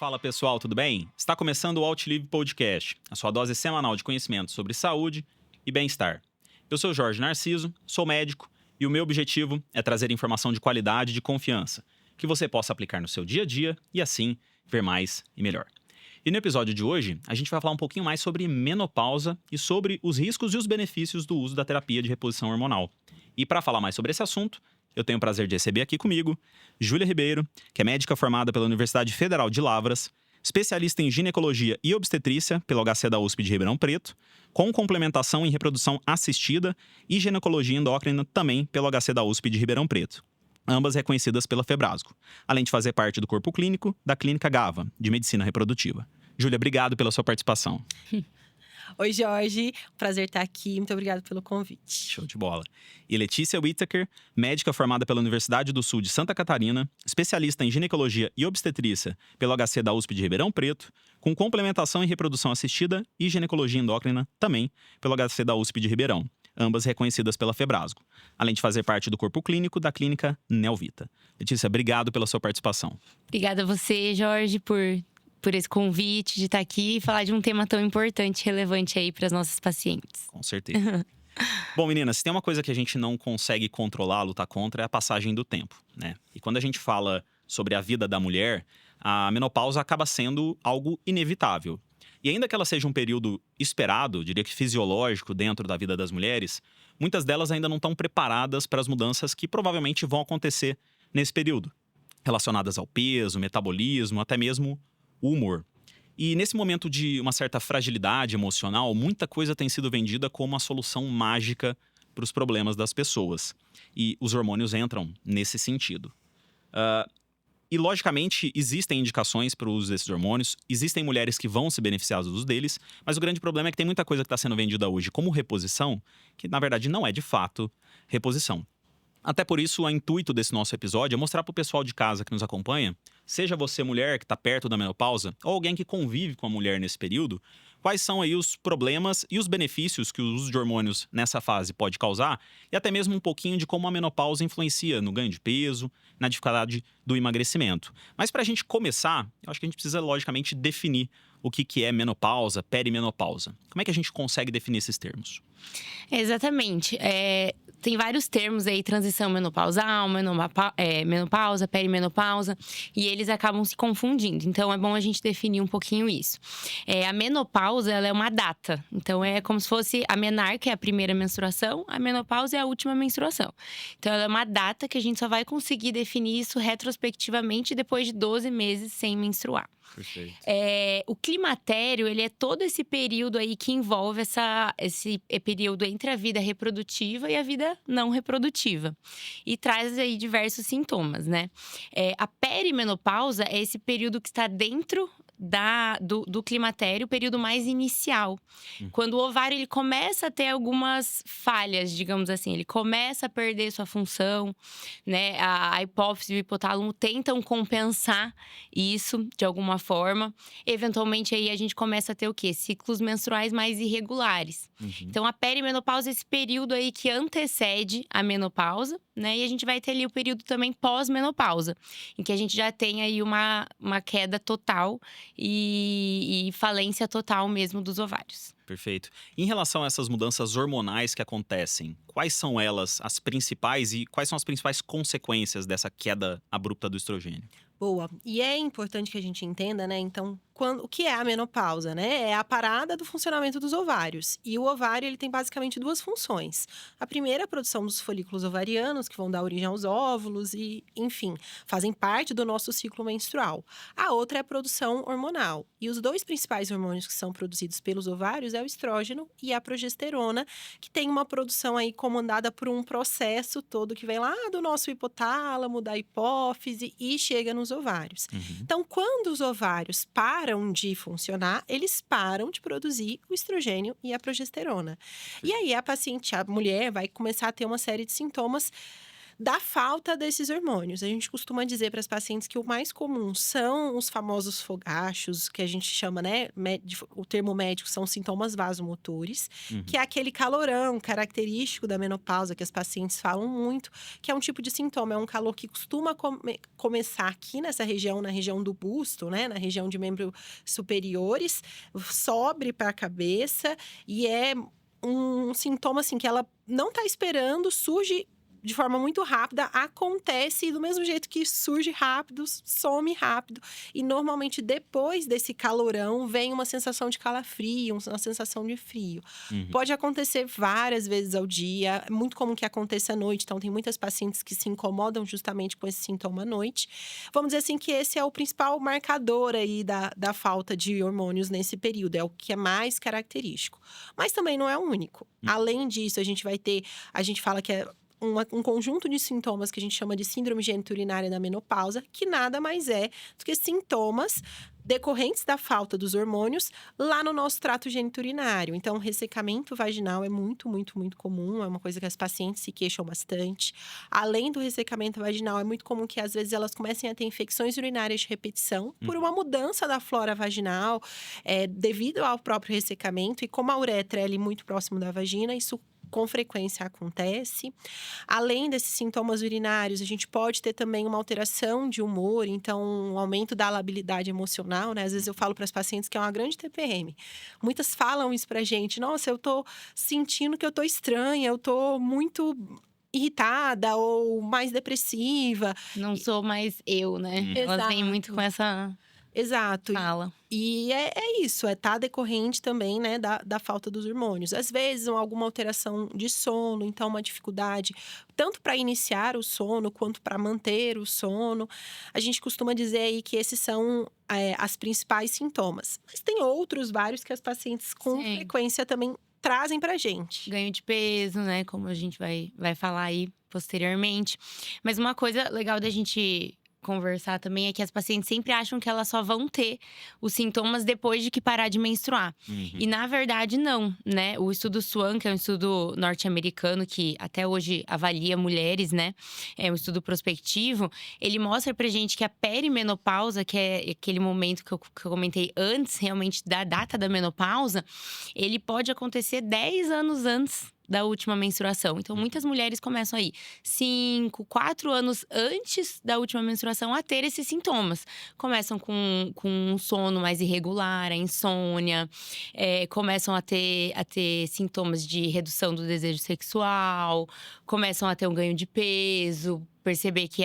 Fala pessoal, tudo bem? Está começando o Outlive Podcast, a sua dose semanal de conhecimento sobre saúde e bem-estar. Eu sou Jorge Narciso, sou médico e o meu objetivo é trazer informação de qualidade e de confiança, que você possa aplicar no seu dia a dia e assim ver mais e melhor. E no episódio de hoje, a gente vai falar um pouquinho mais sobre menopausa e sobre os riscos e os benefícios do uso da terapia de reposição hormonal. E para falar mais sobre esse assunto, eu tenho o prazer de receber aqui comigo Júlia Ribeiro, que é médica formada pela Universidade Federal de Lavras, especialista em ginecologia e obstetrícia pelo HC da USP de Ribeirão Preto, com complementação em reprodução assistida e ginecologia endócrina também pelo HC da USP de Ribeirão Preto, ambas reconhecidas pela Febrasgo, além de fazer parte do corpo clínico da Clínica GAVA, de Medicina Reprodutiva. Júlia, obrigado pela sua participação. Oi, Jorge. Prazer estar aqui. Muito obrigada pelo convite. Show de bola. E Letícia Whittaker, médica formada pela Universidade do Sul de Santa Catarina, especialista em ginecologia e obstetrícia pelo HC da USP de Ribeirão Preto, com complementação em reprodução assistida e ginecologia endócrina também pelo HC da USP de Ribeirão, ambas reconhecidas pela Febrasgo, além de fazer parte do corpo clínico da Clínica Neovita. Letícia, obrigado pela sua participação. Obrigada a você, Jorge, por esse convite de estar aqui e falar de um tema tão importante e relevante aí para as nossas pacientes. Com certeza. Bom, meninas, se tem uma coisa que a gente não consegue controlar, lutar contra, é a passagem do tempo, né? E quando a gente fala sobre a vida da mulher, a menopausa acaba sendo algo inevitável. E ainda que ela seja um período esperado, diria que fisiológico, dentro da vida das mulheres, muitas delas ainda não estão preparadas para as mudanças que provavelmente vão acontecer nesse período, relacionadas ao peso, metabolismo, até mesmo o humor. E nesse momento de uma certa fragilidade emocional, muita coisa tem sido vendida como a solução mágica para os problemas das pessoas. E os hormônios entram nesse sentido. E, logicamente, existem indicações para o uso desses hormônios, existem mulheres que vão se beneficiar do uso deles, mas o grande problema é que tem muita coisa que está sendo vendida hoje como reposição, que na verdade não é de fato reposição. Até por isso, o intuito desse nosso episódio é mostrar para o pessoal de casa que nos acompanha, seja você mulher que está perto da menopausa ou alguém que convive com a mulher nesse período, quais são aí os problemas e os benefícios que o uso de hormônios nessa fase pode causar e até mesmo um pouquinho de como a menopausa influencia no ganho de peso, na dificuldade do emagrecimento. Mas para a gente começar, eu acho que a gente precisa logicamente definir o que é menopausa, perimenopausa. Como é que a gente consegue definir esses termos? Exatamente. Tem vários termos aí, transição menopausal, menopausa, perimenopausa, e eles acabam se confundindo. Então, é bom a gente definir um pouquinho isso. A menopausa, ela é uma data. Então, é como se fosse a menar, que é a primeira menstruação, a menopausa é a última menstruação. Então, ela é uma data que a gente só vai conseguir definir isso retrospectivamente depois de 12 meses sem menstruar. Perfeito. O climatério, ele é todo esse período aí que envolve esse período entre a vida reprodutiva e a vida não reprodutiva. E traz aí diversos sintomas, né? A perimenopausa é esse período que está dentro do climatério, o período mais inicial. Quando o ovário ele começa a ter algumas falhas, digamos assim, ele começa a perder sua função, né? A hipófise e o hipotálamo tentam compensar isso de alguma forma. Eventualmente aí a gente começa a ter o quê? Ciclos menstruais mais irregulares. Então a perimenopausa é esse período aí que antecede a menopausa, né? E a gente vai ter ali o período também pós-menopausa, em que a gente já tem aí uma queda total e falência total mesmo dos ovários. Perfeito. Em relação a essas mudanças hormonais que acontecem, quais são elas as principais e quais são as principais consequências dessa queda abrupta do estrogênio? Boa. E é importante que a gente entenda, né? Então, o que é a menopausa, né? É a parada do funcionamento dos ovários. E o ovário, ele tem basicamente duas funções. A primeira é a produção dos folículos ovarianos, que vão dar origem aos óvulos e, enfim, fazem parte do nosso ciclo menstrual. A outra é a produção hormonal. E os dois principais hormônios que são produzidos pelos ovários é o estrógeno e a progesterona, que tem uma produção aí comandada por um processo todo que vem lá do nosso hipotálamo, da hipófise e chega nos ovários. Então, quando os ovários param de funcionar, eles param de produzir o estrogênio e a progesterona. E aí a mulher vai começar a ter uma série de sintomas da falta desses hormônios. A gente costuma dizer para as pacientes que o mais comum são os famosos fogachos, que a gente chama, né, o termo médico são sintomas vasomotores, que é aquele calorão característico da menopausa que as pacientes falam muito, que é um tipo de sintoma, é um calor que costuma começar aqui nessa região, na região do busto, né, na região de membros superiores, sobe para a cabeça e é um sintoma assim que ela não está esperando, surge de forma muito rápida, acontece e do mesmo jeito que surge rápido, some rápido. E normalmente depois desse calorão vem uma sensação de calafrio, uma sensação de frio. Pode acontecer várias vezes ao dia, é muito comum que aconteça à noite, então tem muitas pacientes que se incomodam justamente com esse sintoma à noite. Vamos dizer assim que esse é o principal marcador aí da falta de hormônios nesse período, é o que é mais característico. Mas também não é o único. Além disso, a gente fala que é um conjunto de sintomas que a gente chama de síndrome geniturinária da menopausa, que nada mais é do que sintomas decorrentes da falta dos hormônios lá no nosso trato geniturinário. Então, ressecamento vaginal é muito, muito, muito comum, é uma coisa que as pacientes se queixam bastante. Além do ressecamento vaginal, é muito comum que às vezes elas comecem a ter infecções urinárias de repetição por uma mudança da flora vaginal, devido ao próprio ressecamento. E como a uretra é ali muito próximo da vagina, isso com frequência acontece. Além desses sintomas urinários, a gente pode ter também uma alteração de humor, então um aumento da labilidade emocional, né? Às vezes eu falo para as pacientes que é uma grande TPM. Muitas falam isso pra gente: nossa, eu tô sentindo que eu tô estranha, eu tô muito irritada ou mais depressiva. Não sou mais eu, né? Elas vêm muito com essa Exato. fala. E é isso, tá decorrente também, né, da falta dos hormônios. Às vezes, alguma alteração de sono, então uma dificuldade tanto para iniciar o sono quanto para manter o sono. A gente costuma dizer aí que esses são as principais sintomas. Mas tem outros vários que as pacientes com Sim. frequência também trazem pra gente. Ganho de peso, né? Como a gente vai falar aí posteriormente. Mas uma coisa legal da gente conversar também é que as pacientes sempre acham que elas só vão ter os sintomas depois de que parar de menstruar. E na verdade não, né? O estudo Swan, que é um estudo norte-americano que até hoje avalia mulheres, né? É um estudo prospectivo. Ele mostra pra gente que a perimenopausa, que é aquele momento que eu comentei antes, realmente da data da menopausa, ele pode acontecer 10 anos antes da última menstruação. Então, muitas mulheres começam aí 5, 4 anos antes da última menstruação a ter esses sintomas. Começam com um sono mais irregular, a insônia, começam a ter sintomas de redução do desejo sexual, começam a ter um ganho de peso, perceber que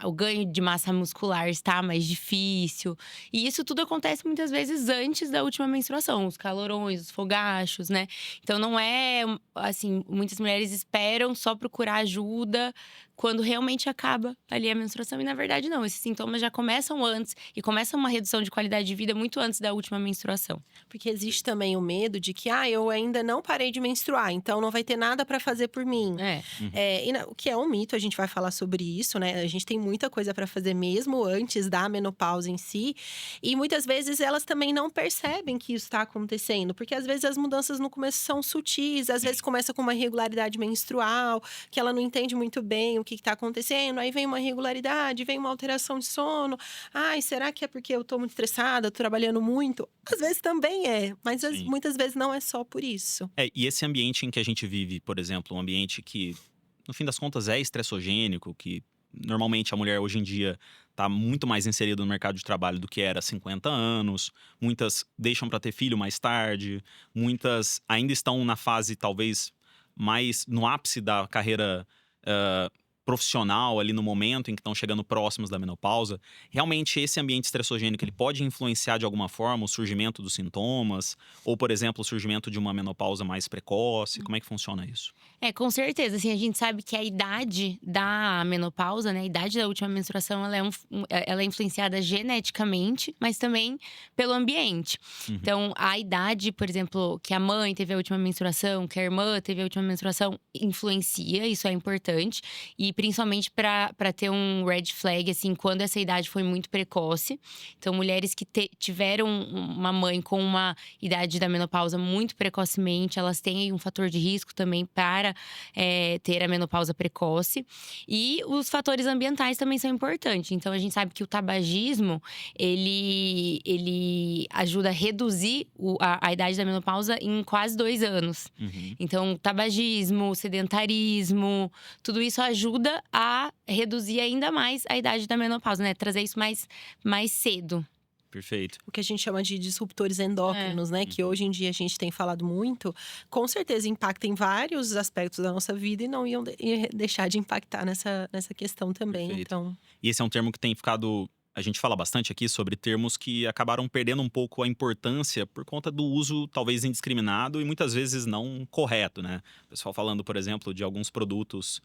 o ganho de massa muscular está mais difícil. E isso tudo acontece muitas vezes antes da última menstruação. Os calorões, os fogachos, né? Então, não é… Assim, muitas mulheres esperam só procurar ajuda quando realmente acaba ali a menstruação. E, na verdade, não. Esses sintomas já começam antes. E começa uma redução de qualidade de vida muito antes da última menstruação. Porque existe também o medo de que, eu ainda não parei de menstruar, então não vai ter nada pra fazer por mim. O que é um mito, a gente vai falar sobre isso, né? A gente tem muita coisa pra fazer mesmo antes da menopausa em si. E muitas vezes elas também não percebem que isso tá acontecendo. Porque às vezes as mudanças no começo são sutis, às vezes começa com uma irregularidade menstrual, que ela não entende muito bem o que tá acontecendo. Aí vem uma irregularidade, vem uma alteração de sono. Será que é porque eu tô muito estressada, tô trabalhando muito? Às vezes também mas muitas vezes não é só por isso. E esse ambiente em que a gente vive, por exemplo, um ambiente que, no fim das contas, é estressogênico, que normalmente a mulher hoje em dia está muito mais inserida no mercado de trabalho do que era há 50 anos. Muitas deixam para ter filho mais tarde, muitas ainda estão na fase, talvez, mais no ápice da carreira profissional, ali no momento em que estão chegando próximos da menopausa. Realmente, esse ambiente estressogênico, ele pode influenciar de alguma forma o surgimento dos sintomas? Ou, por exemplo, o surgimento de uma menopausa mais precoce? Como é que funciona isso? Com certeza. Assim, a gente sabe que a idade da menopausa, né? A idade da última menstruação, ela é influenciada geneticamente, mas também pelo ambiente. Então, a idade, por exemplo, que a mãe teve a última menstruação, que a irmã teve a última menstruação, influencia, isso é importante. E e principalmente para ter um red flag, assim, quando essa idade foi muito precoce. Então, mulheres que tiveram uma mãe com uma idade da menopausa muito precocemente, elas têm aí um fator de risco também para ter a menopausa precoce. E os fatores ambientais também são importantes. Então, a gente sabe que o tabagismo, ele ajuda a reduzir a idade da menopausa em quase 2 anos. Uhum. Então, tabagismo, sedentarismo, tudo isso ajuda a reduzir ainda mais a idade da menopausa, né? Trazer isso mais cedo. Perfeito. O que a gente chama de disruptores endócrinos, né? Que hoje em dia a gente tem falado muito, com certeza impacta em vários aspectos da nossa vida e não iam deixar de impactar nessa questão também. Perfeito. Então, E esse é um termo que tem ficado. A gente fala bastante aqui sobre termos que acabaram perdendo um pouco a importância por conta do uso talvez indiscriminado e muitas vezes não correto, né? O pessoal falando, por exemplo, de alguns produtos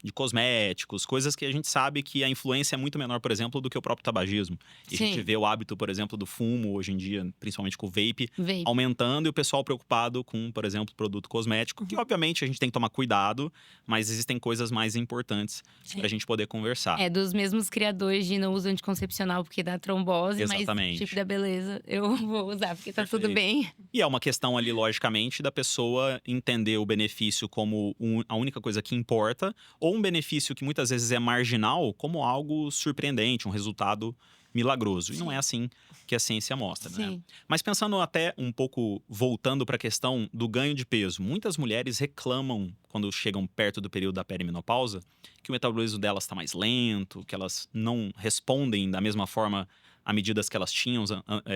de cosméticos, coisas que a gente sabe que a influência é muito menor, por exemplo, do que o próprio tabagismo. E a gente Sim. vê o hábito, por exemplo, do fumo hoje em dia, principalmente com o vape, Vape. aumentando e o pessoal preocupado com, por exemplo, produto cosmético, que obviamente a gente tem que tomar cuidado, mas existem coisas mais importantes pra gente poder conversar. É dos mesmos criadores de não uso anticoncepcional porque dá trombose, Exatamente. mas chip da beleza eu vou usar porque tá tudo Perfeito. bem. E é uma questão ali, logicamente, da pessoa entender o benefício como a única coisa que importa, ou um benefício que muitas vezes é marginal como algo surpreendente, um resultado milagroso. E não é assim que a ciência mostra, né? Sim. Mas pensando até um pouco, voltando para a questão do ganho de peso, muitas mulheres reclamam, quando chegam perto do período da perimenopausa, que o metabolismo delas está mais lento, que elas não respondem da mesma forma a medidas que elas tinham,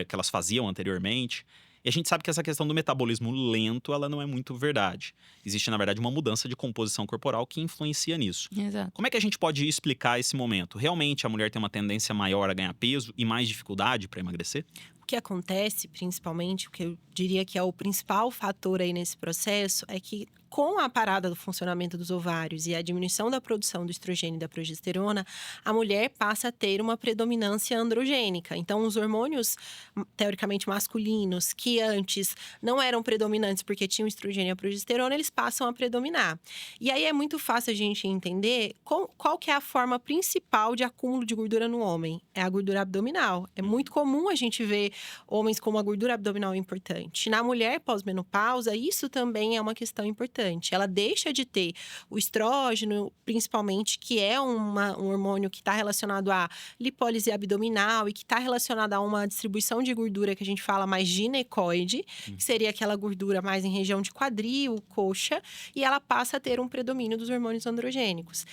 que elas faziam anteriormente. E a gente sabe que essa questão do metabolismo lento, ela não é muito verdade. Existe, na verdade, uma mudança de composição corporal que influencia nisso. Exato. Como é que a gente pode explicar esse momento? Realmente a mulher tem uma tendência maior a ganhar peso e mais dificuldade para emagrecer? o que acontece, principalmente, o que eu diria que é o principal fator aí nesse processo, é que com a parada do funcionamento dos ovários e a diminuição da produção do estrogênio e da progesterona, a mulher passa a ter uma predominância androgênica. Então, os hormônios, teoricamente masculinos, que antes não eram predominantes porque tinham estrogênio e a progesterona, eles passam a predominar. E aí é muito fácil a gente entender qual que é a forma principal de acúmulo de gordura no homem. É a gordura abdominal. É muito comum a gente ver homens com uma gordura abdominal importante. Na mulher pós-menopausa, isso também é uma questão importante. Ela deixa de ter o estrógeno, principalmente, que é um hormônio que está relacionado à lipólise abdominal e que está relacionado a uma distribuição de gordura que a gente fala mais ginecoide, que seria aquela gordura mais em região de quadril, coxa, e ela passa a ter um predomínio dos hormônios androgênicos.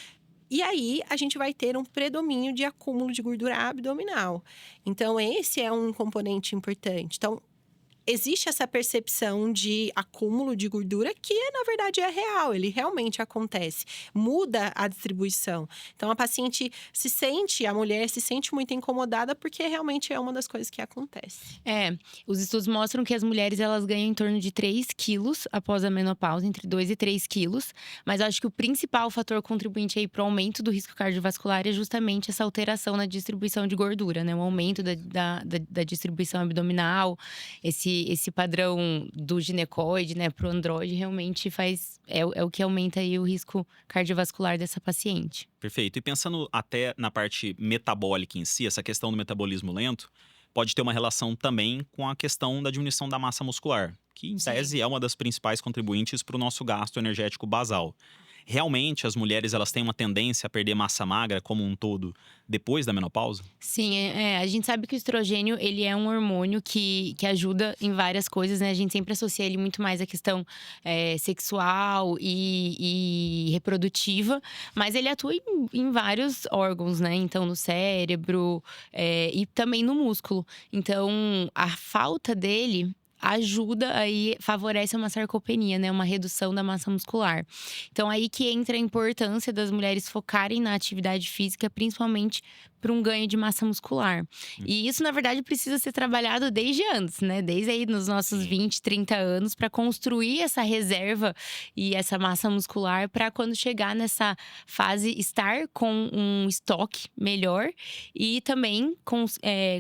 E aí, a gente vai ter um predomínio de acúmulo de gordura abdominal. Então, esse é um componente importante. Então, existe essa percepção de acúmulo de gordura que, na verdade, é real. Ele realmente acontece. Muda a distribuição. Então, a mulher se sente muito incomodada porque realmente é uma das coisas que acontece. Os estudos mostram que as mulheres, elas ganham em torno de 3 quilos após a menopausa, entre 2 e 3 quilos. Mas eu acho que o principal fator contribuinte aí para o aumento do risco cardiovascular é justamente essa alteração na distribuição de gordura, né? O aumento da distribuição abdominal, esse padrão do ginecoide, né, pro androide, realmente é o que aumenta aí o risco cardiovascular dessa paciente. Perfeito. E pensando até na parte metabólica em si, essa questão do metabolismo lento pode ter uma relação também com a questão da diminuição da massa muscular, que em tese é uma das principais contribuintes para o nosso gasto energético basal. Realmente, as mulheres elas têm uma tendência a perder massa magra como um todo depois da menopausa? Sim, a gente sabe que o estrogênio, ele é um hormônio que ajuda em várias coisas, né? A gente sempre associa ele muito mais à questão sexual e reprodutiva, mas ele atua em vários órgãos, né? Então, no cérebro e também no músculo. Então, a falta dele ajuda aí, favorece uma sarcopenia, né? Uma redução da massa muscular. Então, aí que entra a importância das mulheres focarem na atividade física, principalmente para um ganho de massa muscular. E isso, na verdade, precisa ser trabalhado desde antes, né? Desde aí nos nossos 20, 30 anos, para construir essa reserva e essa massa muscular para quando chegar nessa fase estar com um estoque melhor e também,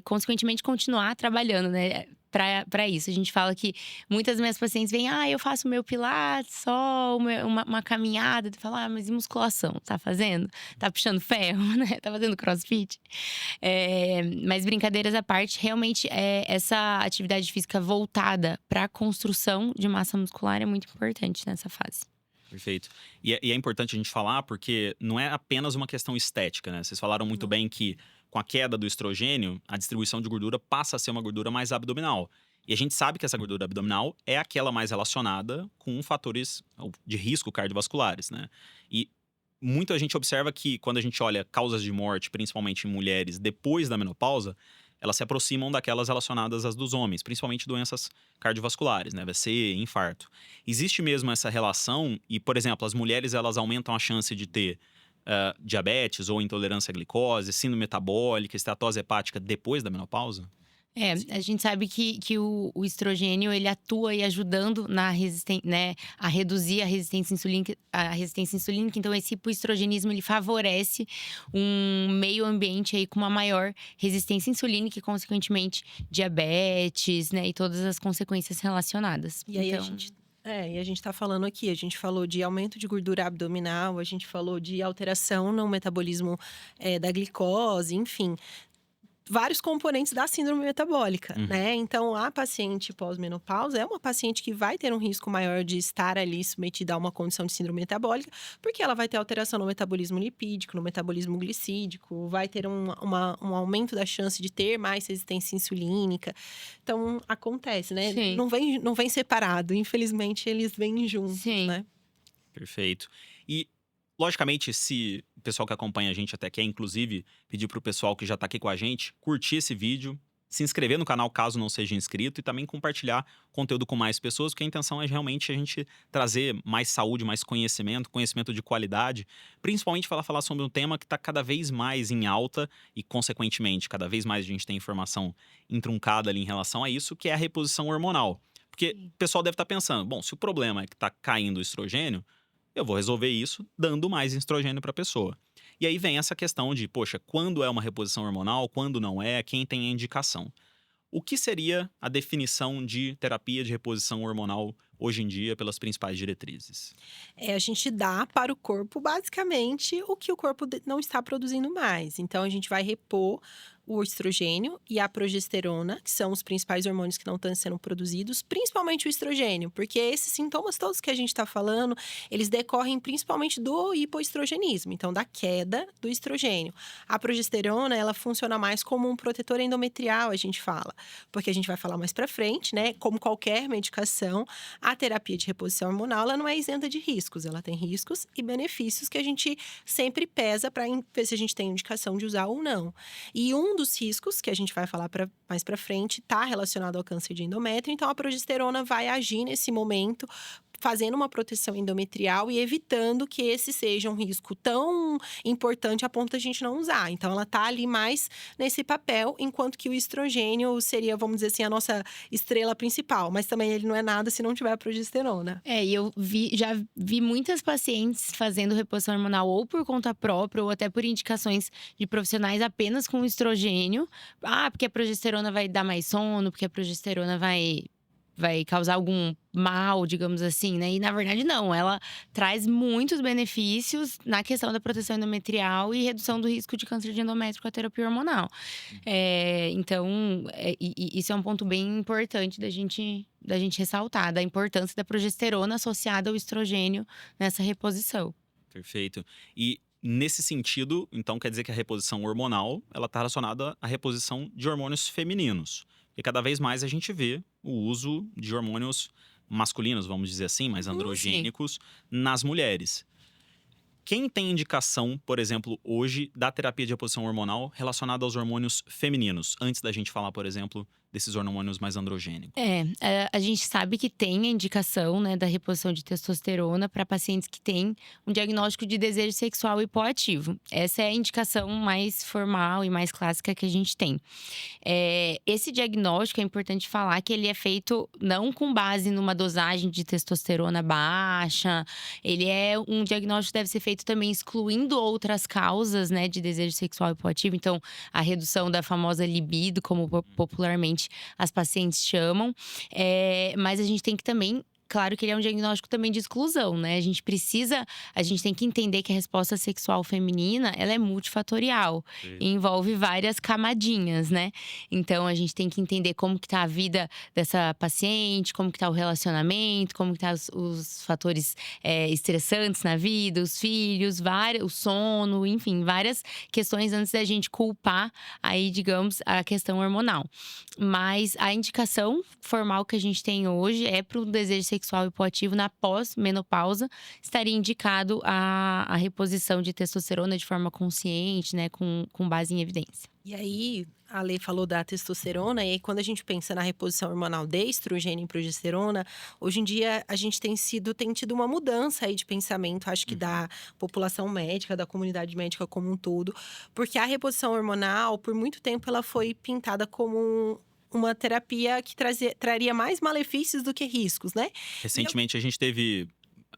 consequentemente, continuar trabalhando, né? para isso. A gente fala que muitas das minhas pacientes vêm, eu faço meu pilates só, uma caminhada. Tu fala, mas e musculação? Tá fazendo? Tá puxando ferro, né? Tá fazendo crossfit? Mas brincadeiras à parte, realmente essa atividade física voltada para a construção de massa muscular é muito importante nessa fase. Perfeito. E é importante a gente falar porque não é apenas uma questão estética, né? Vocês falaram muito bem que com a queda do estrogênio, a distribuição de gordura passa a ser uma gordura mais abdominal. E a gente sabe que essa gordura abdominal é aquela mais relacionada com fatores de risco cardiovasculares, né? E muito a gente observa que quando a gente olha causas de morte, principalmente em mulheres depois da menopausa, elas se aproximam daquelas relacionadas às dos homens, principalmente doenças cardiovasculares, né? AVC, infarto. Existe mesmo essa relação e, por exemplo, as mulheres elas aumentam a chance de ter diabetes ou intolerância à glicose, síndrome metabólica, esteatose hepática depois da menopausa? A gente sabe que o estrogênio ele atua aí ajudando né, a reduzir a resistência insulínica. Então, esse hipoestrogenismo ele favorece um meio ambiente aí com uma maior resistência insulínica e, consequentemente, diabetes, né, e todas as consequências relacionadas. E aí a gente tá falando aqui, a gente falou de aumento de gordura abdominal, a gente falou de alteração no metabolismo da glicose, enfim. Vários componentes da síndrome metabólica, né? Então, a paciente pós-menopausa é uma paciente que vai ter um risco maior de estar ali submetida a uma condição de síndrome metabólica, porque ela vai ter alteração no metabolismo lipídico, no metabolismo glicídico, vai ter um aumento da chance de ter mais resistência insulínica. Então, acontece, né? Sim. Não vem separado, infelizmente, eles vêm juntos, Sim. né? Perfeito. E, logicamente, se o pessoal que acompanha a gente até quer, inclusive, pedir pro pessoal que já tá aqui com a gente, curtir esse vídeo, se inscrever no canal caso não seja inscrito e também compartilhar conteúdo com mais pessoas, porque a intenção é realmente a gente trazer mais saúde, mais conhecimento de qualidade, principalmente falar sobre um tema que está cada vez mais em alta e, consequentemente, cada vez mais a gente tem informação entroncada ali em relação a isso, que é a reposição hormonal. Porque o pessoal deve estar pensando, bom, se o problema é que está caindo o estrogênio, eu vou resolver isso dando mais estrogênio para a pessoa. E aí vem essa questão de, poxa, quando é uma reposição hormonal, quando não é, quem tem a indicação. O que seria a definição de terapia de reposição hormonal hoje em dia pelas principais diretrizes? A gente dá para o corpo, basicamente, o que o corpo não está produzindo mais. Então, a gente vai repor o estrogênio e a progesterona, que são os principais hormônios que não estão sendo produzidos, principalmente o estrogênio, porque esses sintomas todos que a gente está falando, eles decorrem principalmente do hipoestrogenismo, então da queda do estrogênio. A progesterona, ela funciona mais como um protetor endometrial, a gente fala, porque a gente vai falar mais para frente, né? Como qualquer medicação, a terapia de reposição hormonal, ela não é isenta de riscos, ela tem riscos e benefícios que a gente sempre pesa para ver se a gente tem indicação de usar ou não. E um dos riscos, que a gente vai falar mais para frente, está relacionado ao câncer de endométrio. Então, a progesterona vai agir nesse momento, fazendo uma proteção endometrial e evitando que esse seja um risco tão importante a ponto de a gente não usar. Então, ela tá ali mais nesse papel, enquanto que o estrogênio seria, vamos dizer assim, a nossa estrela principal. Mas também ele não é nada se não tiver a progesterona. E eu já vi muitas pacientes fazendo reposição hormonal ou por conta própria ou até por indicações de profissionais apenas com estrogênio. Porque a progesterona vai dar mais sono, porque a progesterona vai causar algum mal, digamos assim, né? E na verdade não, ela traz muitos benefícios na questão da proteção endometrial e redução do risco de câncer de endométrio com a terapia hormonal. Então, isso é um ponto bem importante da gente ressaltar, da importância da progesterona associada ao estrogênio nessa reposição. Perfeito. E nesse sentido, então quer dizer que a reposição hormonal, ela está relacionada à reposição de hormônios femininos. E cada vez mais a gente vê o uso de hormônios masculinos, vamos dizer assim, mais androgênicos, nas mulheres. Quem tem indicação, por exemplo, hoje, da terapia de reposição hormonal relacionada aos hormônios femininos? Antes da gente falar, por exemplo, desses hormônios mais androgênicos. A gente sabe que tem a indicação, né, da reposição de testosterona para pacientes que têm um diagnóstico de desejo sexual hipoativo. Essa é a indicação mais formal e mais clássica que a gente tem. Esse diagnóstico, é importante falar que ele é feito não com base numa dosagem de testosterona baixa. Ele é um diagnóstico que deve ser feito também excluindo outras causas, né, de desejo sexual hipoativo. Então, a redução da famosa libido, como popularmente geralmente as pacientes chamam. Mas a gente tem que também… Claro que ele é um diagnóstico também de exclusão, né? A gente tem que entender que a resposta sexual feminina, ela é multifatorial. E envolve várias camadinhas, né? Então, a gente tem que entender como que tá a vida dessa paciente, como que tá o relacionamento, como que tá os fatores estressantes na vida, os filhos, o sono, enfim, várias questões antes da gente culpar aí, digamos, a questão hormonal. Mas a indicação formal que a gente tem hoje é para o desejo sexual hipoativo na pós-menopausa, estaria indicado a reposição de testosterona de forma consciente, né, com base em evidência. E aí, a Lê falou da testosterona, e aí quando a gente pensa na reposição hormonal de estrogênio e progesterona, hoje em dia a gente tem tido uma mudança aí de pensamento, acho que da população médica, da comunidade médica como um todo, porque a reposição hormonal, por muito tempo, ela foi pintada como uma terapia que traria mais malefícios do que riscos, né? Recentemente a gente teve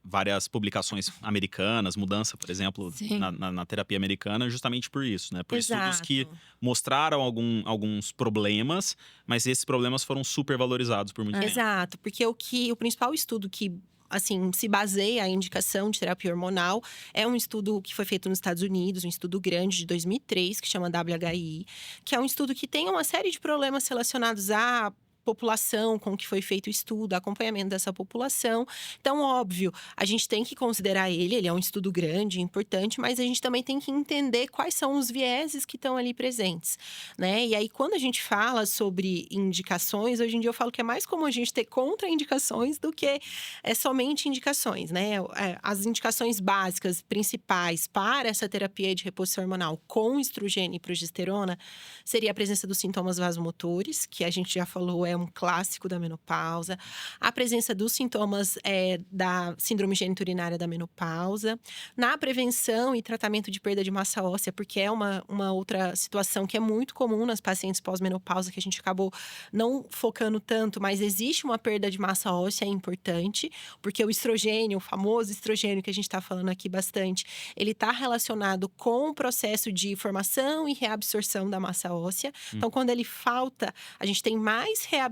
várias publicações americanas, mudança, por exemplo, na terapia americana, justamente por isso, né? Por estudos que mostraram alguns problemas, mas esses problemas foram super valorizados por muito tempo. Exato, porque o principal estudo que assim, se baseia a indicação de terapia hormonal. É um estudo que foi feito nos Estados Unidos, um estudo grande de 2003, que chama WHI, que é um estudo que tem uma série de problemas relacionados à população, com que foi feito o estudo, acompanhamento dessa população. Então, óbvio, a gente tem que considerar ele é um estudo grande, importante, mas a gente também tem que entender quais são os vieses que estão ali presentes, né? E aí, quando a gente fala sobre indicações, hoje em dia eu falo que é mais comum a gente ter contraindicações do que somente indicações, né? As indicações básicas, principais para essa terapia de reposição hormonal com estrogênio e progesterona seria a presença dos sintomas vasomotores, que a gente já falou, é um clássico da menopausa. A presença dos sintomas da síndrome geniturinária da menopausa. Na prevenção e tratamento de perda de massa óssea, porque é uma outra situação que é muito comum nas pacientes pós-menopausa, que a gente acabou não focando tanto, mas existe uma perda de massa óssea importante, porque o estrogênio, o famoso estrogênio que a gente está falando aqui bastante, ele está relacionado com o processo de formação e reabsorção da massa óssea. Então, quando ele falta, a gente tem mais reabsorção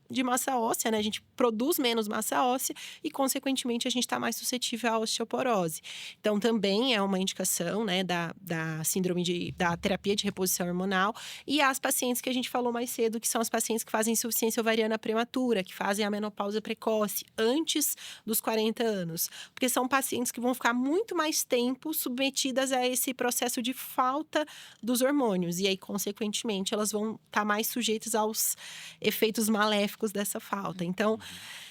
de massa óssea, né? A gente produz menos massa óssea e, consequentemente, a gente está mais suscetível à osteoporose. Então, também é uma indicação, né, da síndrome da terapia de reposição hormonal. E as pacientes que a gente falou mais cedo, que são as pacientes que fazem insuficiência ovariana prematura, que fazem a menopausa precoce antes dos 40 anos. Porque são pacientes que vão ficar muito mais tempo submetidas a esse processo de falta dos hormônios. E aí, consequentemente, elas vão estar mais sujeitas aos efeitos maléficos dessa falta. Então,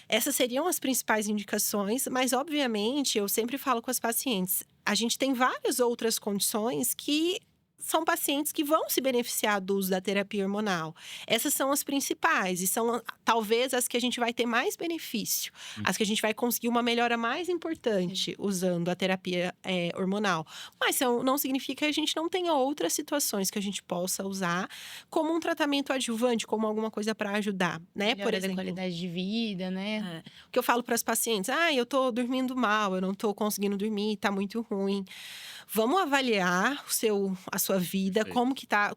essas seriam as principais indicações, mas obviamente eu sempre falo com as pacientes, a gente tem várias outras condições que são pacientes que vão se beneficiar do uso da terapia hormonal. Essas são as principais e são talvez as que a gente vai ter mais benefício, as que a gente vai conseguir uma melhora mais importante usando a terapia hormonal. Mas não significa que a gente não tenha outras situações que a gente possa usar como um tratamento adjuvante, como alguma coisa para ajudar, né? Melhora por exemplo, da qualidade de vida, né? O que eu falo para as pacientes, eu tô dormindo mal, eu não tô conseguindo dormir, tá muito ruim. Vamos avaliar a sua vida, como que tá,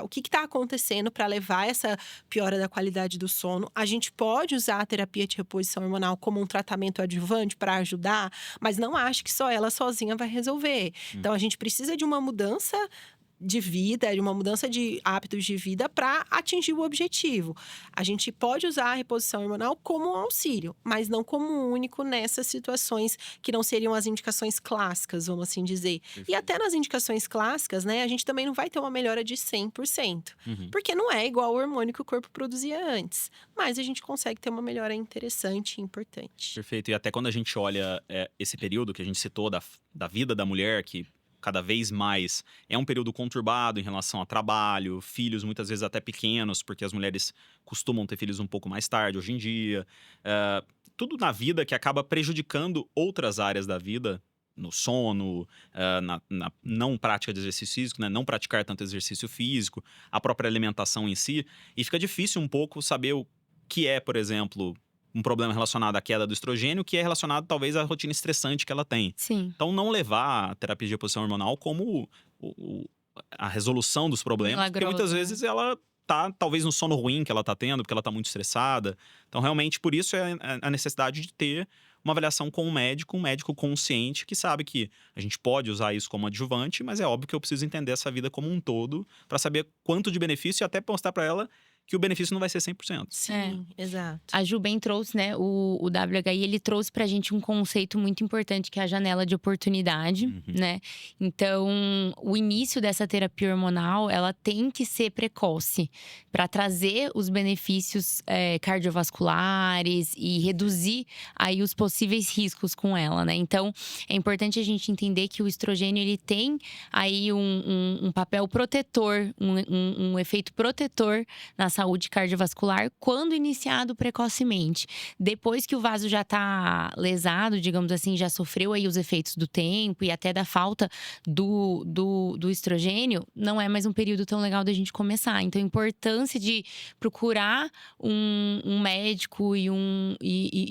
o que tá acontecendo para levar essa piora da qualidade do sono. A gente pode usar a terapia de reposição hormonal como um tratamento adjuvante para ajudar, mas não acho que só ela sozinha vai resolver. Então, a gente precisa de uma mudança de vida, de uma mudança de hábitos de vida para atingir o objetivo. A gente pode usar a reposição hormonal como um auxílio, mas não como um único nessas situações que não seriam as indicações clássicas, vamos assim dizer. E até nas indicações clássicas, né, a gente também não vai ter uma melhora de 100%, porque não é igual ao hormônio que o corpo produzia antes. Mas a gente consegue ter uma melhora interessante e importante. Perfeito. E até quando a gente olha esse período que a gente citou da vida da mulher, que cada vez mais é um período conturbado em relação a trabalho, filhos muitas vezes até pequenos, porque as mulheres costumam ter filhos um pouco mais tarde hoje em dia. Tudo na vida que acaba prejudicando outras áreas da vida, no sono, na não prática de exercício físico, né? Não praticar tanto exercício físico, a própria alimentação em si. E fica difícil um pouco saber o que é, por exemplo, um problema relacionado à queda do estrogênio, que é relacionado talvez à rotina estressante que ela tem. Sim. Então, não levar a terapia de reposição hormonal como a resolução dos problemas, porque muitas vezes ela tá talvez no sono ruim que ela tá tendo, porque ela tá muito estressada. Então, realmente, por isso é a necessidade de ter uma avaliação com um médico consciente que sabe que a gente pode usar isso como adjuvante, mas é óbvio que eu preciso entender essa vida como um todo para saber quanto de benefício e até mostrar para ela que o benefício não vai ser 100%. Sim, exato. A Ju bem trouxe, né? O WHI, ele trouxe pra gente um conceito muito importante, que é a janela de oportunidade, né? Então, o início dessa terapia hormonal, ela tem que ser precoce para trazer os benefícios cardiovasculares e reduzir aí os possíveis riscos com ela, né? Então, é importante a gente entender que o estrogênio, ele tem aí um papel protetor, um efeito protetor na saúde cardiovascular quando iniciado precocemente. Depois que o vaso já tá lesado, digamos assim, já sofreu aí os efeitos do tempo e até da falta do estrogênio, não é mais um período tão legal da gente começar. Então, a importância de procurar um médico e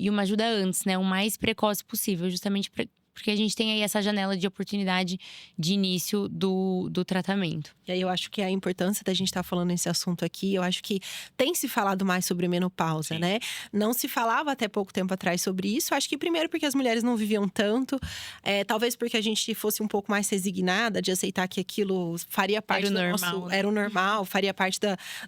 uma ajuda antes, né? O mais precoce possível, justamente porque a gente tem aí essa janela de oportunidade de início do tratamento. E aí eu acho que a importância da gente estar falando esse assunto aqui, eu acho que tem se falado mais sobre menopausa, Sim. né? Não se falava até pouco tempo atrás sobre isso. Acho que primeiro porque as mulheres não viviam tanto, talvez porque a gente fosse um pouco mais resignada de aceitar que aquilo faria parte Era o do normal, nosso… né? Era o normal, faria parte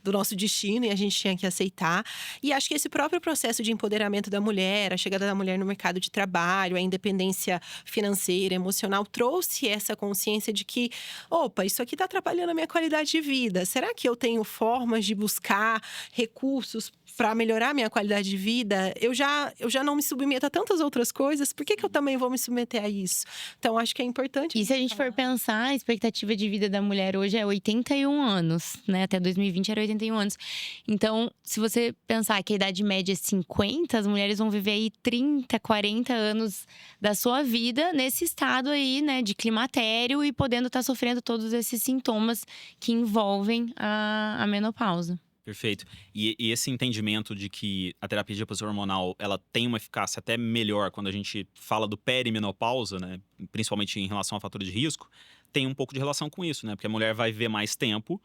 do nosso destino e a gente tinha que aceitar. E acho que esse próprio processo de empoderamento da mulher, a chegada da mulher no mercado de trabalho, a independência financeira, emocional, trouxe essa consciência de que, opa, isso aqui está atrapalhando a minha qualidade de vida. Será que eu tenho formas de buscar recursos para melhorar a minha qualidade de vida? Eu já não me submeto a tantas outras coisas, por que eu também vou me submeter a isso? Então, acho que é importante… E se a gente for pensar, a expectativa de vida da mulher hoje é 81 anos, né? Até 2020 era 81 anos. Então, se você pensar que a idade média é 50, as mulheres vão viver aí 30, 40 anos da sua vida nesse estado aí, né? De climatério e podendo estar sofrendo todos esses sintomas que envolvem a menopausa. Perfeito. E esse entendimento de que a terapia de reposição hormonal ela tem uma eficácia até melhor quando a gente fala do perimenopausa, né? Principalmente em relação a fatores de risco, tem um pouco de relação com isso, né? Porque a mulher vai viver mais tempo.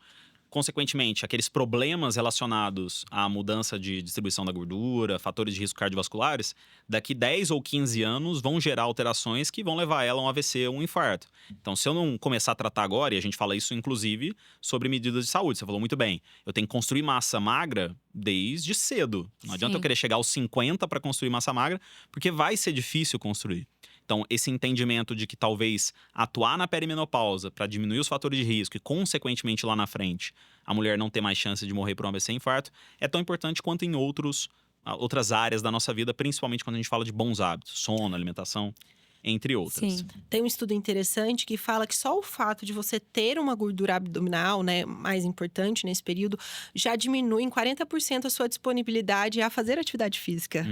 Consequentemente, aqueles problemas relacionados à mudança de distribuição da gordura, fatores de risco cardiovasculares, daqui 10 ou 15 anos vão gerar alterações que vão levar ela a um AVC ou um infarto. Então, se eu não começar a tratar agora, e a gente fala isso inclusive sobre medidas de saúde, você falou muito bem, eu tenho que construir massa magra desde cedo. Não adianta eu querer chegar aos 50 para construir massa magra, porque vai ser difícil construir. Então, esse entendimento de que talvez atuar na perimenopausa para diminuir os fatores de risco e, consequentemente, lá na frente, a mulher não ter mais chance de morrer por um AVC e infarto, é tão importante quanto em outras áreas da nossa vida, principalmente quando a gente fala de bons hábitos, sono, alimentação, entre outras. Sim. Tem um estudo interessante que fala que só o fato de você ter uma gordura abdominal, né, mais importante nesse período, já diminui em 40% a sua disponibilidade a fazer atividade física.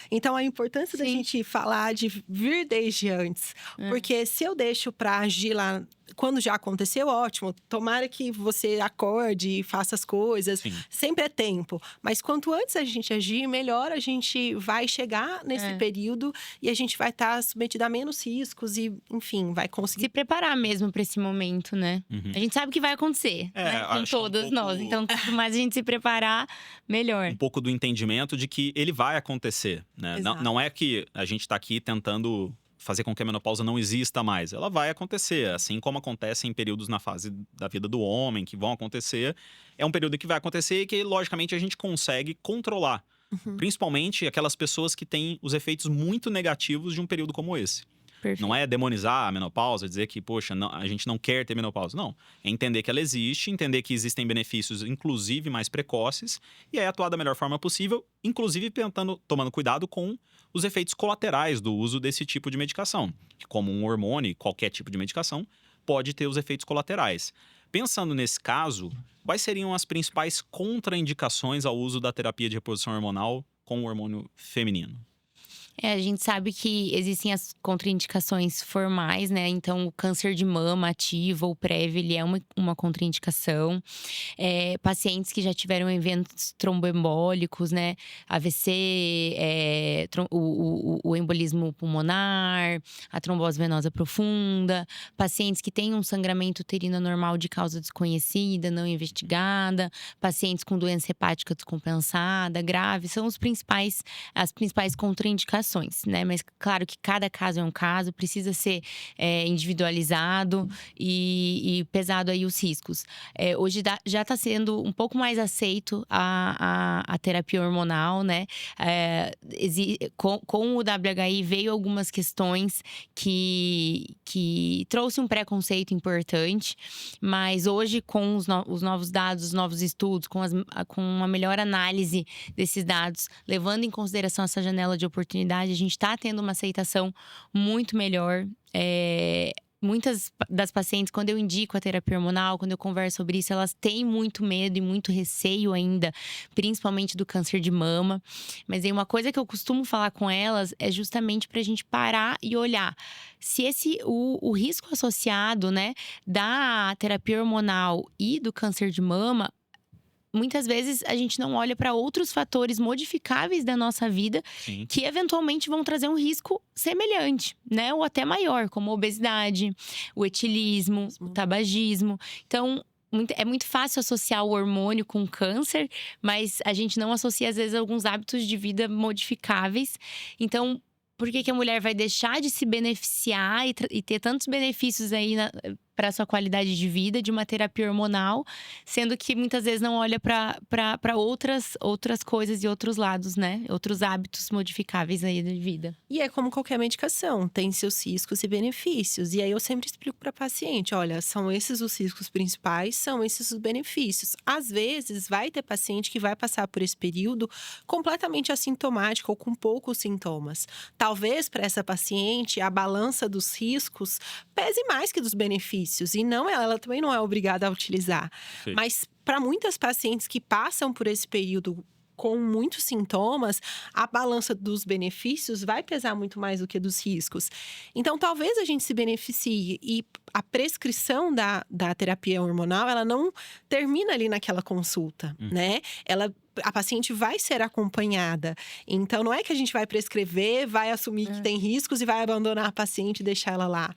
Então, a importância da gente falar de vir desde antes. Porque se eu deixo para agir lá quando já aconteceu, ótimo. Tomara que você acorde e faça as coisas. Sim. Sempre é tempo. Mas quanto antes a gente agir, melhor a gente vai chegar nesse período e a gente vai estar submetido a menos riscos e, enfim, vai conseguir… Se preparar mesmo para esse momento, né? A gente sabe que vai acontecer, né? Com acho que todas nós. Então, quanto mais a gente se preparar, melhor. Um pouco do entendimento de que ele vai acontecer, né? Não é que a gente está aqui tentando fazer com que a menopausa não exista mais. Ela vai acontecer, assim como acontece em períodos na fase da vida do homem, que vão acontecer. É um período que vai acontecer e que, logicamente, a gente consegue controlar. Principalmente aquelas pessoas que têm os efeitos muito negativos de um período como esse. Perfeito. Não é demonizar a menopausa, dizer que, poxa, a gente não quer ter menopausa. Não. É entender que ela existe, entender que existem benefícios, inclusive mais precoces, e aí atuar da melhor forma possível, inclusive tomando cuidado com os efeitos colaterais do uso desse tipo de medicação. Que, como um hormônio, qualquer tipo de medicação, pode ter os efeitos colaterais. Pensando nesse caso, quais seriam as principais contraindicações ao uso da terapia de reposição hormonal com o hormônio feminino? A gente sabe que existem as contraindicações formais, né? Então, o câncer de mama ativo ou prévio, ele é uma contraindicação. Pacientes que já tiveram eventos tromboembólicos, né? AVC, o embolismo pulmonar, a trombose venosa profunda. Pacientes que têm um sangramento uterino anormal de causa desconhecida, não investigada. Pacientes com doença hepática descompensada, grave. São as principais contraindicações, né? Mas claro que cada caso é um caso, precisa ser individualizado e pesado aí os riscos. Hoje já está sendo um pouco mais aceito a terapia hormonal, né? Com o WHI veio algumas questões que trouxe um preconceito importante, mas hoje com os novos dados, os novos estudos, com uma melhor análise desses dados, levando em consideração essa janela de oportunidade, a gente está tendo uma aceitação muito melhor. Muitas das pacientes, quando eu indico a terapia hormonal, quando eu converso sobre isso, elas têm muito medo e muito receio ainda, principalmente do câncer de mama. Mas aí uma coisa que eu costumo falar com elas é justamente para a gente parar e olhar se o risco associado, né, da terapia hormonal e do câncer de mama. Muitas vezes a gente não olha para outros fatores modificáveis da nossa vida. Sim. Que eventualmente vão trazer um risco semelhante, né? Ou até maior, como a obesidade, o etilismo, o tabagismo. Então, é muito fácil associar o hormônio com câncer, mas a gente não associa, às vezes, alguns hábitos de vida modificáveis. Então, por que a mulher vai deixar de se beneficiar e ter tantos benefícios aí para sua qualidade de vida de uma terapia hormonal, sendo que muitas vezes não olha para outras coisas e outros lados, né? Outros hábitos modificáveis aí da vida. E é como qualquer medicação, tem seus riscos e benefícios. E aí eu sempre explico para paciente, olha, são esses os riscos principais, são esses os benefícios. Às vezes vai ter paciente que vai passar por esse período completamente assintomático ou com poucos sintomas. Talvez para essa paciente a balança dos riscos pese mais que dos benefícios. E ela também não é obrigada a utilizar. Sim. Mas para muitas pacientes que passam por esse período com muitos sintomas, a balança dos benefícios vai pesar muito mais do que dos riscos. Então, talvez a gente se beneficie e a prescrição da terapia hormonal, ela não termina ali naquela consulta, né? A paciente vai ser acompanhada. Então, não é que a gente vai prescrever, vai assumir que tem riscos e vai abandonar a paciente e deixar ela lá.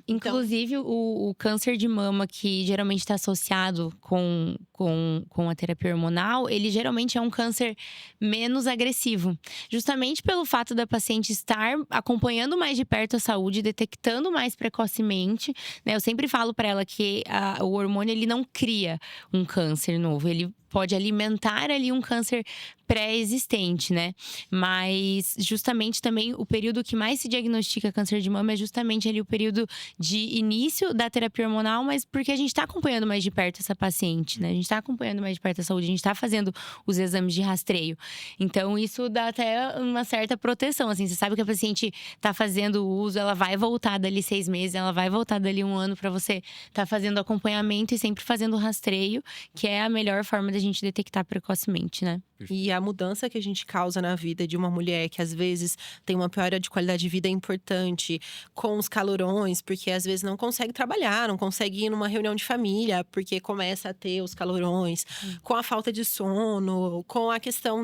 Inclusive, o câncer de mama, que geralmente está associado com a terapia hormonal, ele geralmente é um câncer menos agressivo. Justamente pelo fato da paciente estar acompanhando mais de perto a saúde, detectando mais precocemente, né? Eu sempre falo para ela que o hormônio, ele não cria um câncer novo, ele pode alimentar ali um câncer pré-existente, né? Mas justamente também o período que mais se diagnostica câncer de mama é justamente ali o período de início da terapia hormonal, mas porque a gente tá acompanhando mais de perto essa paciente, né? A gente tá acompanhando mais de perto a saúde, a gente tá fazendo os exames de rastreio. Então, isso dá até uma certa proteção, assim. Você sabe que a paciente tá fazendo o uso, ela vai voltar dali 6 meses, ela vai voltar dali 1 ano para você tá fazendo acompanhamento e sempre fazendo o rastreio, que é a melhor forma da gente detectar precocemente, né? E a mudança que a gente causa na vida de uma mulher que às vezes tem uma piora de qualidade de vida importante, com os calorões, porque às vezes não consegue trabalhar, não consegue ir numa reunião de família, porque começa a ter os calorões, com a falta de sono, com a questão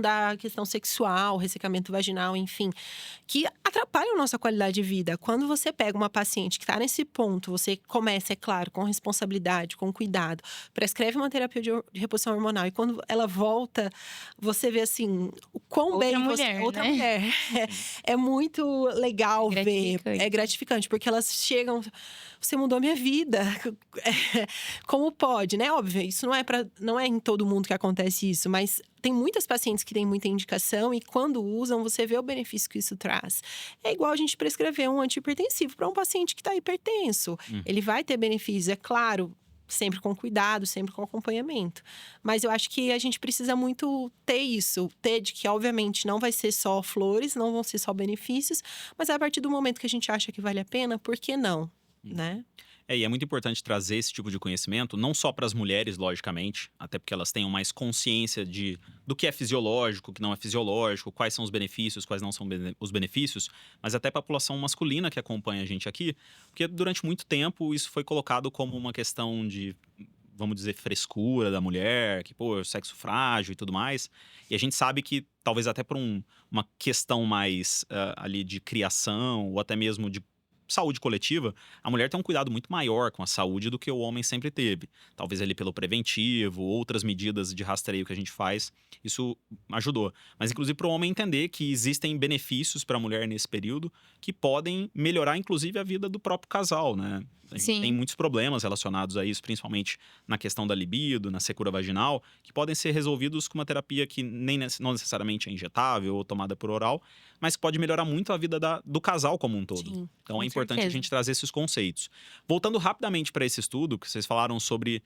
sexual, ressecamento vaginal, enfim, que atrapalham a nossa qualidade de vida. Quando você pega uma paciente que está nesse ponto, você começa, é claro, com responsabilidade, com cuidado, prescreve uma terapia de reposição hormonal, e quando ela volta, você vê assim, o quão Outra bem mulher, outra né? mulher. É muito legal ver. Gratificante. É gratificante, porque elas chegam. Você mudou a minha vida. Como pode, né? Óbvio, isso não é em todo mundo que acontece isso, mas tem muitas pacientes que têm muita indicação e quando usam, você vê o benefício que isso traz. É igual a gente prescrever um antihipertensivo para um paciente que está hipertenso. Ele vai ter benefícios, é claro. Sempre com cuidado, sempre com acompanhamento. Mas eu acho que a gente precisa muito ter isso. Ter de que, obviamente, não vai ser só flores, não vão ser só benefícios. Mas a partir do momento que a gente acha que vale a pena, por que não? Né? E é muito importante trazer esse tipo de conhecimento, não só para as mulheres, logicamente, até porque elas tenham mais consciência do que é fisiológico, o que não é fisiológico, quais são os benefícios, quais não são os benefícios, mas até para a população masculina que acompanha a gente aqui, porque durante muito tempo isso foi colocado como uma questão de, vamos dizer, frescura da mulher, que, pô, é sexo frágil e tudo mais. E a gente sabe que, talvez até por uma questão mais ali de criação, ou até mesmo de saúde coletiva, a mulher tem um cuidado muito maior com a saúde do que o homem sempre teve. Talvez ali pelo preventivo, outras medidas de rastreio que a gente faz, isso ajudou. Mas inclusive para o homem entender que existem benefícios para a mulher nesse período que podem melhorar inclusive a vida do próprio casal, né? A gente tem Sim. muitos problemas relacionados a isso, principalmente na questão da libido, na secura vaginal, que podem ser resolvidos com uma terapia que não necessariamente é injetável ou tomada por oral, mas que pode melhorar muito a vida do casal como um todo. Sim, Então com é importante a certeza. gente trazer esses conceitos. Voltando rapidamente para esse estudo, que vocês falaram sobre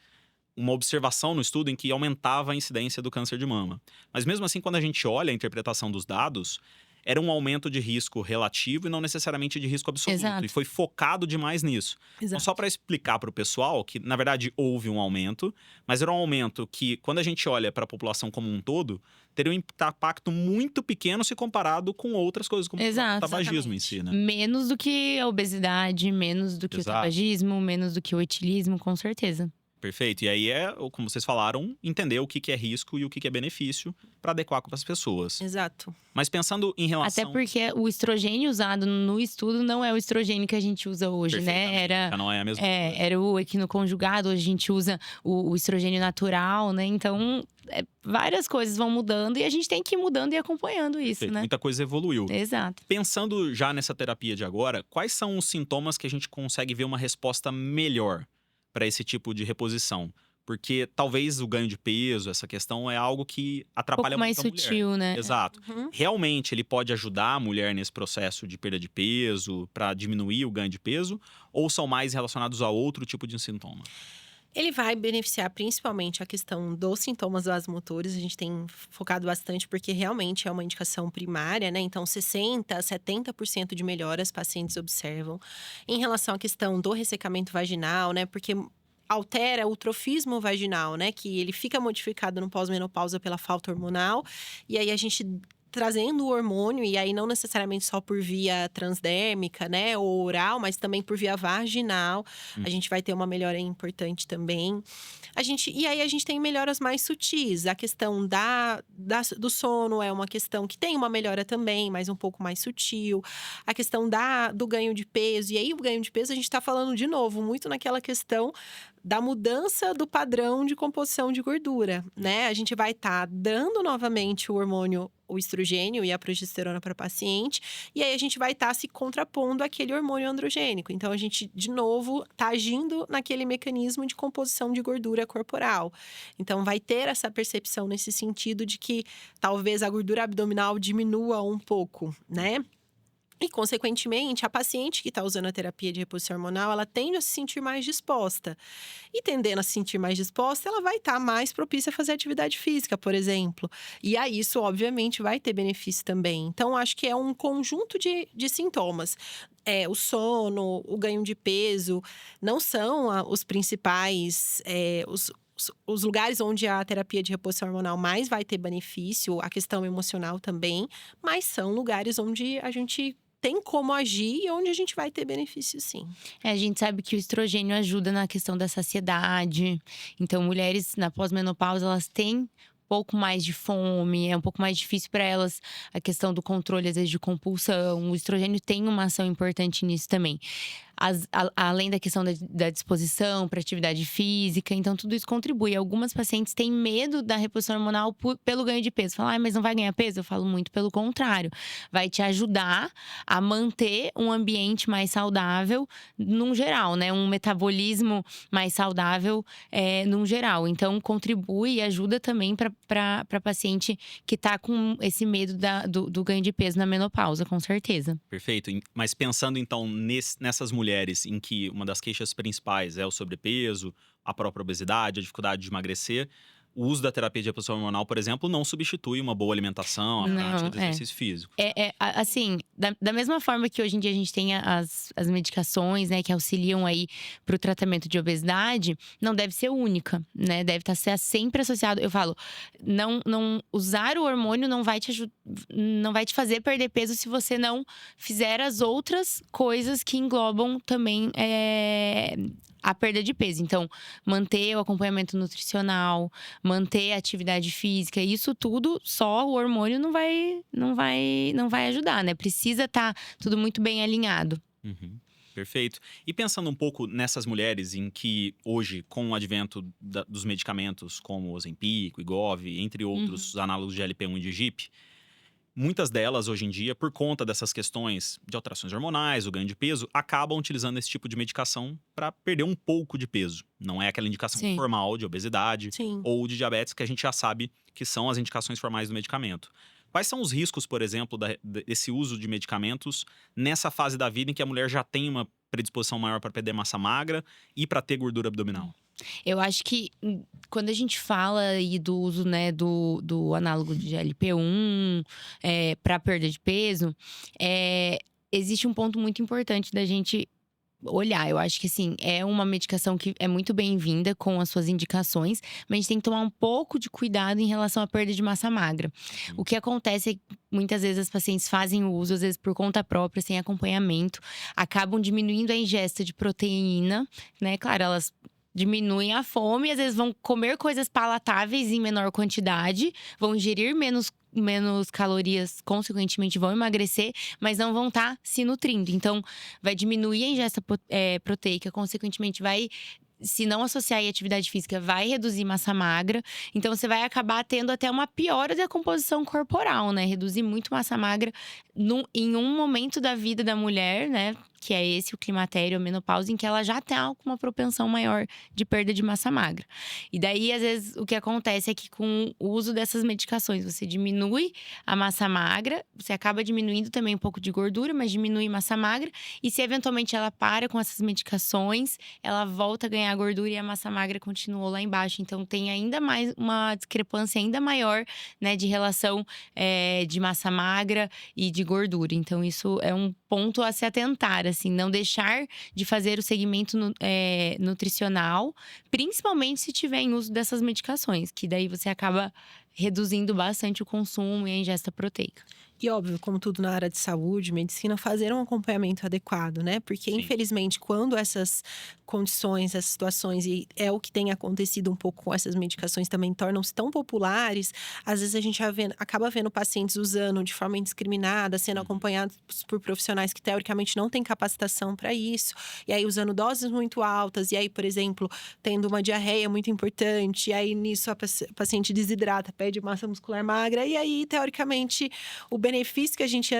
uma observação no estudo em que aumentava a incidência do câncer de mama. Mas mesmo assim, quando a gente olha a interpretação dos dados, era um aumento de risco relativo e não necessariamente de risco absoluto. Exato. E foi focado demais nisso. Então, exato. só para explicar para o pessoal que, na verdade, houve um aumento, mas era um aumento que, quando a gente olha para a população como um todo, teria um impacto muito pequeno se comparado com outras coisas, como Exato. o tabagismo em si, né? Menos do que a obesidade, menos do que o Exato. tabagismo, menos do que o etilismo, com certeza. Perfeito. E aí como vocês falaram, entender o que é risco e o que é benefício para adequar com as pessoas. Exato. Mas pensando em relação… Até porque o estrogênio usado no estudo não é o estrogênio que a gente usa hoje, né? Perfeitamente. Já não é a mesma coisa. Era o equinoconjugado, hoje a gente usa o estrogênio natural, né? Então, várias coisas vão mudando e a gente tem que ir mudando e acompanhando isso, Perfeito. né? Muita coisa evoluiu. Exato. Pensando já nessa terapia de agora, quais são os sintomas que a gente consegue ver uma resposta melhor para esse tipo de reposição? Porque talvez o ganho de peso, essa questão, é algo que Um atrapalha pouco mais muito a mulher. sutil, né? Exato. Uhum. Realmente ele pode ajudar a mulher nesse processo de perda de peso, para diminuir o ganho de peso, ou são mais relacionados a outro tipo de sintoma? Ele vai beneficiar principalmente a questão dos sintomas vasomotores. A gente tem focado bastante porque realmente é uma indicação primária, né? Então, 60% a 70% de melhora as pacientes observam. Em relação à questão do ressecamento vaginal, né? Porque altera o trofismo vaginal, né? Que ele fica modificado no pós-menopausa pela falta hormonal. E aí a gente trazendo o hormônio, e aí não necessariamente só por via transdérmica, né, ou oral, mas também por via vaginal, a gente vai ter uma melhora importante também. E aí a gente tem melhoras mais sutis. A questão do sono é uma questão que tem uma melhora também, mas um pouco mais sutil. A questão do ganho de peso, e aí o ganho de peso a gente está falando de novo, muito naquela questão da mudança do padrão de composição de gordura, né? A gente vai estar dando novamente o hormônio, o estrogênio e a progesterona para a paciente, e aí a gente vai estar se contrapondo àquele hormônio androgênico. Então, a gente, de novo, está agindo naquele mecanismo de composição de gordura corporal. Então, vai ter essa percepção nesse sentido de que talvez a gordura abdominal diminua um pouco, né? E, consequentemente, a paciente que está usando a terapia de reposição hormonal, ela tende a se sentir mais disposta. E tendendo a se sentir mais disposta, ela vai estar mais propícia a fazer atividade física, por exemplo. E aí, isso, obviamente, vai ter benefício também. Então, acho que é um conjunto de sintomas. O sono, o ganho de peso, não são os principais… os lugares onde a terapia de reposição hormonal mais vai ter benefício, a questão emocional também, mas são lugares onde a gente tem como agir e onde a gente vai ter benefício, sim. A gente sabe que o estrogênio ajuda na questão da saciedade. Então, mulheres na pós-menopausa, elas têm pouco mais de fome, é um pouco mais difícil para elas a questão do controle, às vezes, de compulsão. O estrogênio tem uma ação importante nisso também. Além da questão da disposição para atividade física, então tudo isso contribui. Algumas pacientes têm medo da reposição hormonal pelo ganho de peso. Falam, mas não vai ganhar peso? Eu falo muito pelo contrário. Vai te ajudar a manter um ambiente mais saudável, num geral, né? Um metabolismo mais saudável, num geral. Então, contribui e ajuda também para paciente que está com esse medo do ganho de peso na menopausa, com certeza. Perfeito. Mas pensando, então, nessas mulheres em que uma das queixas principais é o sobrepeso, a própria obesidade, a dificuldade de emagrecer, o uso da terapia de reposição hormonal, por exemplo, não substitui uma boa alimentação, a Não, prática do exercício físico. Assim, da mesma forma que hoje em dia a gente tem as medicações, né, que auxiliam aí para o tratamento de obesidade, não deve ser única, né? Deve estar sempre associado. Eu falo, não usar o hormônio não vai te fazer perder peso se você não fizer as outras coisas que englobam também a perda de peso. Então, manter o acompanhamento nutricional, manter a atividade física, isso tudo, só o hormônio não vai ajudar, né? Precisa estar tudo muito bem alinhado. Uhum. Perfeito. E pensando um pouco nessas mulheres em que hoje, com o advento dos medicamentos como Ozempic, Wegovy, entre outros análogos de GLP-1 e de GIP, muitas delas hoje em dia, por conta dessas questões de alterações hormonais, o ganho de peso, acabam utilizando esse tipo de medicação para perder um pouco de peso. Não é aquela indicação Sim. formal de obesidade Sim. ou de diabetes que a gente já sabe que são as indicações formais do medicamento. Quais são os riscos, por exemplo, desse uso de medicamentos nessa fase da vida em que a mulher já tem uma predisposição maior para perder massa magra e para ter gordura abdominal? Eu acho que quando a gente fala aí do uso, né, do análogo de GLP-1 para perda de peso, existe um ponto muito importante da gente olhar. Eu acho que, assim, é uma medicação que é muito bem-vinda com as suas indicações, mas a gente tem que tomar um pouco de cuidado em relação à perda de massa magra. O que acontece é que muitas vezes as pacientes fazem o uso, às vezes por conta própria, sem acompanhamento, acabam diminuindo a ingesta de proteína, né? Claro, elas diminuem a fome, às vezes vão comer coisas palatáveis em menor quantidade, vão ingerir menos calorias, consequentemente vão emagrecer, mas não vão estar se nutrindo. Então, vai diminuir a ingesta proteica, consequentemente vai, se não associar à atividade física, vai reduzir massa magra. Então, você vai acabar tendo até uma piora da composição corporal, né? Reduzir muito massa magra em um momento da vida da mulher, né? Que é esse, o climatério, a menopausa, em que ela já tem uma propensão maior de perda de massa magra. E daí, às vezes, o que acontece é que com o uso dessas medicações, você diminui a massa magra, você acaba diminuindo também um pouco de gordura, mas diminui massa magra. E se eventualmente ela para com essas medicações, ela volta a ganhar gordura e a massa magra continuou lá embaixo. Então, tem ainda mais uma discrepância ainda maior, né, de relação de massa magra e de gordura. Então, isso é um ponto a se atentar, assim, não deixar de fazer o segmento nutricional, principalmente se tiver em uso dessas medicações, que daí você acaba reduzindo bastante o consumo e a ingesta proteica. E óbvio, como tudo na área de saúde, medicina, fazer um acompanhamento adequado, né? Porque, Sim. infelizmente, quando essas condições, essas situações, e é o que tem acontecido um pouco com essas medicações, também tornam-se tão populares, às vezes a gente acaba vendo pacientes usando de forma indiscriminada, sendo acompanhados por profissionais que, teoricamente, não têm capacitação para isso, e aí usando doses muito altas, e aí, por exemplo, tendo uma diarreia muito importante, e aí nisso a paciente desidrata, perde massa muscular magra, e aí, teoricamente, o benefício que a gente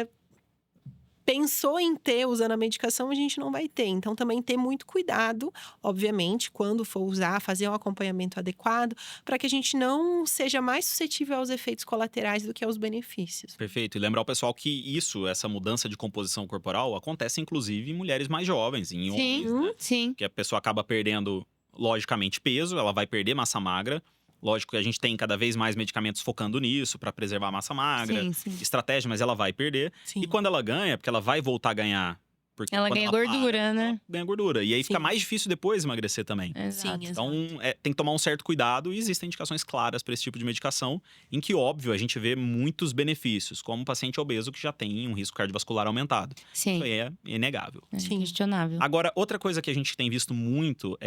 pensou em ter usando a medicação, a gente não vai ter. Então, também ter muito cuidado, obviamente, quando for usar, fazer um acompanhamento adequado, para que a gente não seja mais suscetível aos efeitos colaterais do que aos benefícios. Perfeito. E lembrar o pessoal que essa mudança de composição corporal, acontece inclusive em mulheres mais jovens, em homens, né? Sim. Que a pessoa acaba perdendo, logicamente, peso, ela vai perder massa magra. Lógico que a gente tem cada vez mais medicamentos focando nisso para preservar a massa magra, Sim. estratégia, mas ela vai perder. Sim. E quando ela ganha, porque ela vai voltar a ganhar. Porque Ela quando ganha para, gordura, né? ela ganha gordura. E aí fica Sim. mais difícil depois emagrecer também. Exato. Sim, Então, tem que tomar um certo cuidado e existem indicações claras para esse tipo de medicação, em que, óbvio, a gente vê muitos benefícios, como um paciente obeso que já tem um risco cardiovascular aumentado. Sim. Isso é inegável. Sim. Questionável. Agora, outra coisa que a gente tem visto muito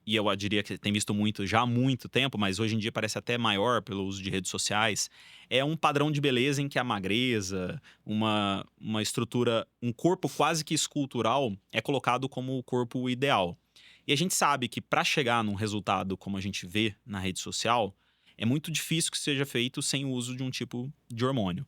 e eu diria que tem visto muito já há muito tempo, mas hoje em dia parece até maior pelo uso de redes sociais, é um padrão de beleza em que a magreza, uma estrutura, um corpo quase que escultural é colocado como o corpo ideal. E a gente sabe que para chegar num resultado como a gente vê na rede social, é muito difícil que seja feito sem o uso de um tipo de hormônio.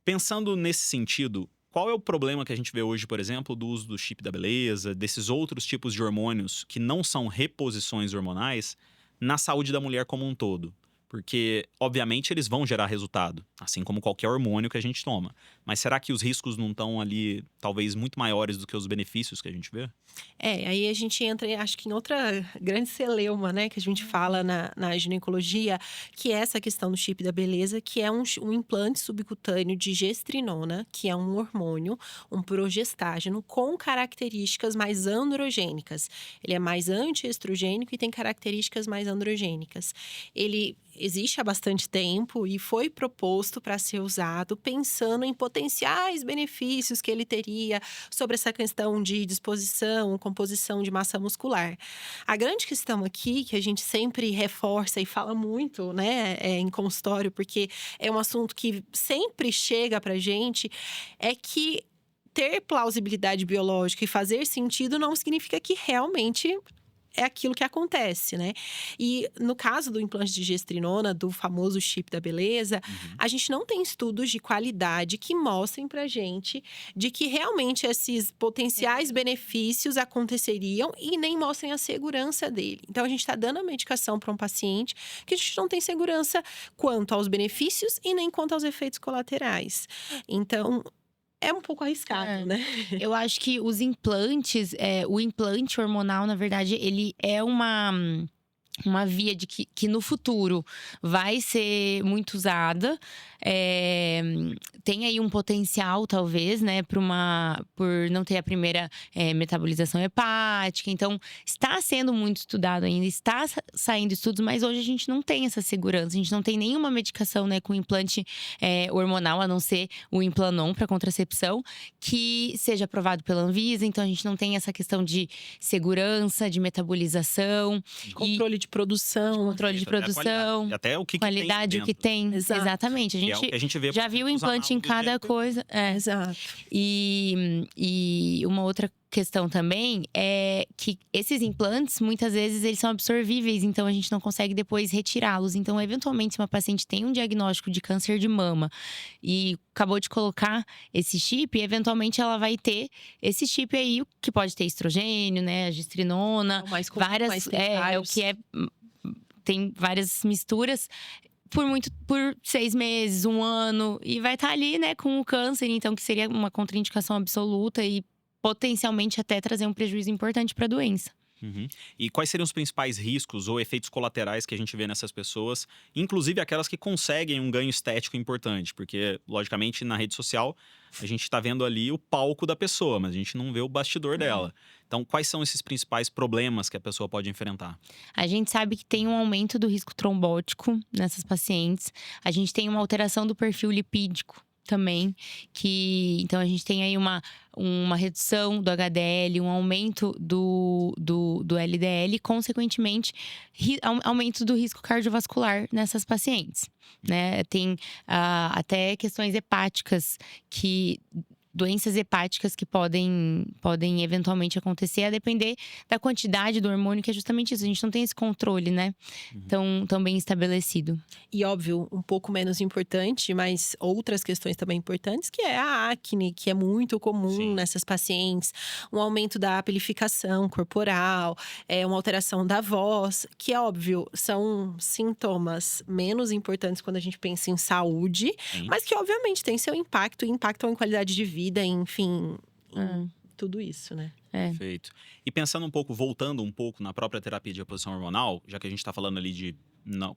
Pensando nesse sentido, qual é o problema que a gente vê hoje, por exemplo, do uso do chip da beleza, desses outros tipos de hormônios que não são reposições hormonais, na saúde da mulher como um todo? Porque, obviamente, eles vão gerar resultado, assim como qualquer hormônio que a gente toma. Mas será que os riscos não estão ali, talvez, muito maiores do que os benefícios que a gente vê? Aí a gente entra, acho que em outra grande celeuma, né, que a gente fala na ginecologia, que é essa questão do chip da beleza, que é um implante subcutâneo de gestrinona, que é um hormônio, um progestágeno, com características mais androgênicas. Ele é mais antiestrogênico e tem características mais androgênicas. Ele existe há bastante tempo e foi proposto para ser usado pensando em potenciais benefícios que ele teria sobre essa questão de disposição, composição de massa muscular. A grande questão aqui, que a gente sempre reforça e fala muito, né, em consultório, porque é um assunto que sempre chega pra gente, é que ter plausibilidade biológica e fazer sentido não significa que realmente é aquilo que acontece, né? E no caso do implante de gestrinona, do famoso chip da beleza, a gente não tem estudos de qualidade que mostrem pra gente de que realmente esses potenciais benefícios aconteceriam e nem mostrem a segurança dele. Então, a gente tá dando a medicação para um paciente que a gente não tem segurança quanto aos benefícios e nem quanto aos efeitos colaterais. Então, é um pouco arriscado, né? Eu acho que os implantes, o implante hormonal, na verdade, ele é uma via de que no futuro vai ser muito usada. Tem aí um potencial, talvez, né, por não ter a primeira metabolização hepática. Então, está sendo muito estudado ainda, está saindo estudos, mas hoje a gente não tem essa segurança. A gente não tem nenhuma medicação, né, com implante hormonal, a não ser o Implanon para contracepção, que seja aprovado pela Anvisa. Então, a gente não tem essa questão de segurança, de metabolização. Controle de produção. Controle de Isso, até a produção. qualidade. Até o que Qualidade, tem o que dentro. tem. Exato. Exatamente. Que é o que a gente vê Já viu o nos implante em análogos cada de- coisa. Exato. E uma outra questão também é que esses implantes, muitas vezes, eles são absorvíveis, então a gente não consegue depois retirá-los. Então, eventualmente, se uma paciente tem um diagnóstico de câncer de mama e acabou de colocar esse chip, eventualmente ela vai ter esse chip aí, que pode ter estrogênio, né, a gestrinona, É o mais comum, várias. mas tem É o vários. que é. Tem várias misturas. Por 6 meses, 1 ano, e vai estar ali, né, com o câncer, então, que seria uma contraindicação absoluta e potencialmente até trazer um prejuízo importante para a doença. Uhum. E quais seriam os principais riscos ou efeitos colaterais que a gente vê nessas pessoas, inclusive aquelas que conseguem um ganho estético importante? Porque, logicamente, na rede social, a gente está vendo ali o palco da pessoa, mas a gente não vê o bastidor dela. Então, quais são esses principais problemas que a pessoa pode enfrentar? A gente sabe que tem um aumento do risco trombótico nessas pacientes. A gente tem uma alteração do perfil lipídico também, então a gente tem aí uma redução do HDL, um aumento do LDL, e, consequentemente, aumento do risco cardiovascular nessas pacientes, né? Tem até questões hepáticas doenças hepáticas que podem eventualmente acontecer, a depender da quantidade do hormônio, que é justamente isso. A gente não tem esse controle, né? Tão bem estabelecido. E óbvio, um pouco menos importante, mas outras questões também importantes, que é a acne, que é muito comum Sim. nessas pacientes, um aumento da pelificação corporal, uma alteração da voz, que é óbvio, são sintomas menos importantes quando a gente pensa em saúde, Sim. mas que obviamente tem seu impacto e impactam em qualidade de vida, enfim, em tudo isso, né? Perfeito. E pensando voltando um pouco na própria terapia de reposição hormonal, já que a gente está falando ali de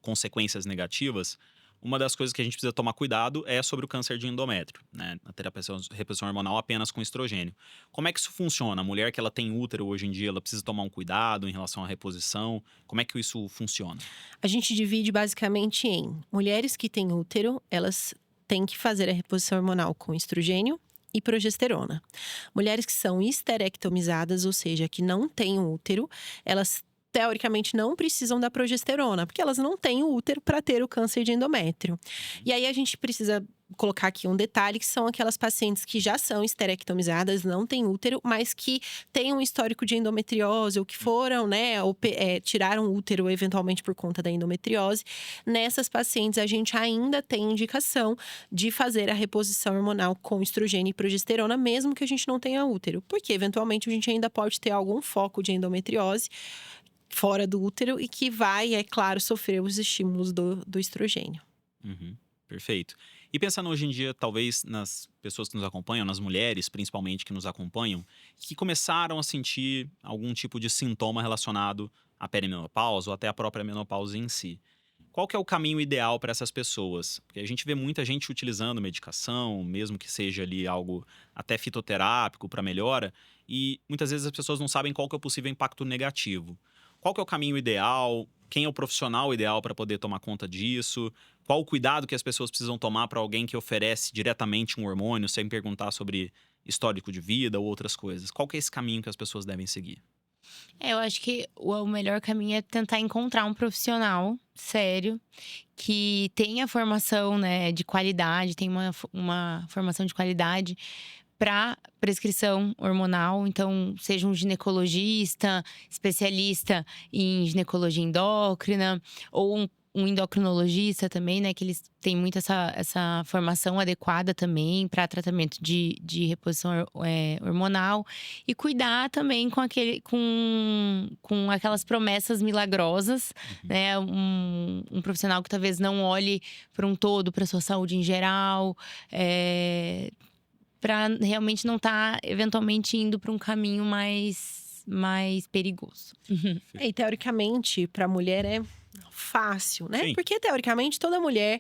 consequências negativas, uma das coisas que a gente precisa tomar cuidado é sobre o câncer de endométrio, né? A terapia de reposição hormonal apenas com estrogênio. Como é que isso funciona? A mulher que ela tem útero hoje em dia, ela precisa tomar um cuidado em relação à reposição? Como é que isso funciona? A gente divide basicamente em mulheres que têm útero, elas têm que fazer a reposição hormonal com estrogênio e progesterona. Mulheres que são histerectomizadas, ou seja, que não têm útero, elas teoricamente não precisam da progesterona, porque elas não têm o útero para ter o câncer de endométrio. E aí a gente precisa colocar aqui um detalhe, que são aquelas pacientes que já são histerectomizadas, não têm útero, mas que têm um histórico de endometriose, ou que foram, né, ou tiraram o útero eventualmente por conta da endometriose. Nessas pacientes, a gente ainda tem indicação de fazer a reposição hormonal com estrogênio e progesterona, mesmo que a gente não tenha útero, porque eventualmente a gente ainda pode ter algum foco de endometriose fora do útero e que vai, é claro, sofrer os estímulos do estrogênio. Perfeito. E pensando hoje em dia, talvez nas pessoas que nos acompanham, nas mulheres principalmente que nos acompanham, que começaram a sentir algum tipo de sintoma relacionado à perimenopausa ou até à própria menopausa em si. Qual que é o caminho ideal para essas pessoas? Porque a gente vê muita gente utilizando medicação, mesmo que seja ali algo até fitoterápico para melhora, e muitas vezes as pessoas não sabem qual que é o possível impacto negativo. Qual que é o caminho ideal? Quem é o profissional ideal para poder tomar conta disso? Qual o cuidado que as pessoas precisam tomar para alguém que oferece diretamente um hormônio, sem perguntar sobre histórico de vida ou outras coisas? Qual que é esse caminho que as pessoas devem seguir? Eu acho que o melhor caminho é tentar encontrar um profissional sério que tenha formação, né, de qualidade, tem uma formação de qualidade para prescrição hormonal. Então, seja um ginecologista, especialista em ginecologia endócrina, ou um endocrinologista também, né? Que eles têm muito essa formação adequada também para tratamento de reposição hormonal. E cuidar também com aquelas promessas milagrosas, né? Um profissional que talvez não olhe para um todo, para sua saúde em geral. Para realmente não estar eventualmente indo para um caminho mais perigoso. E teoricamente, para a mulher é fácil, né? Sim. Porque teoricamente toda mulher,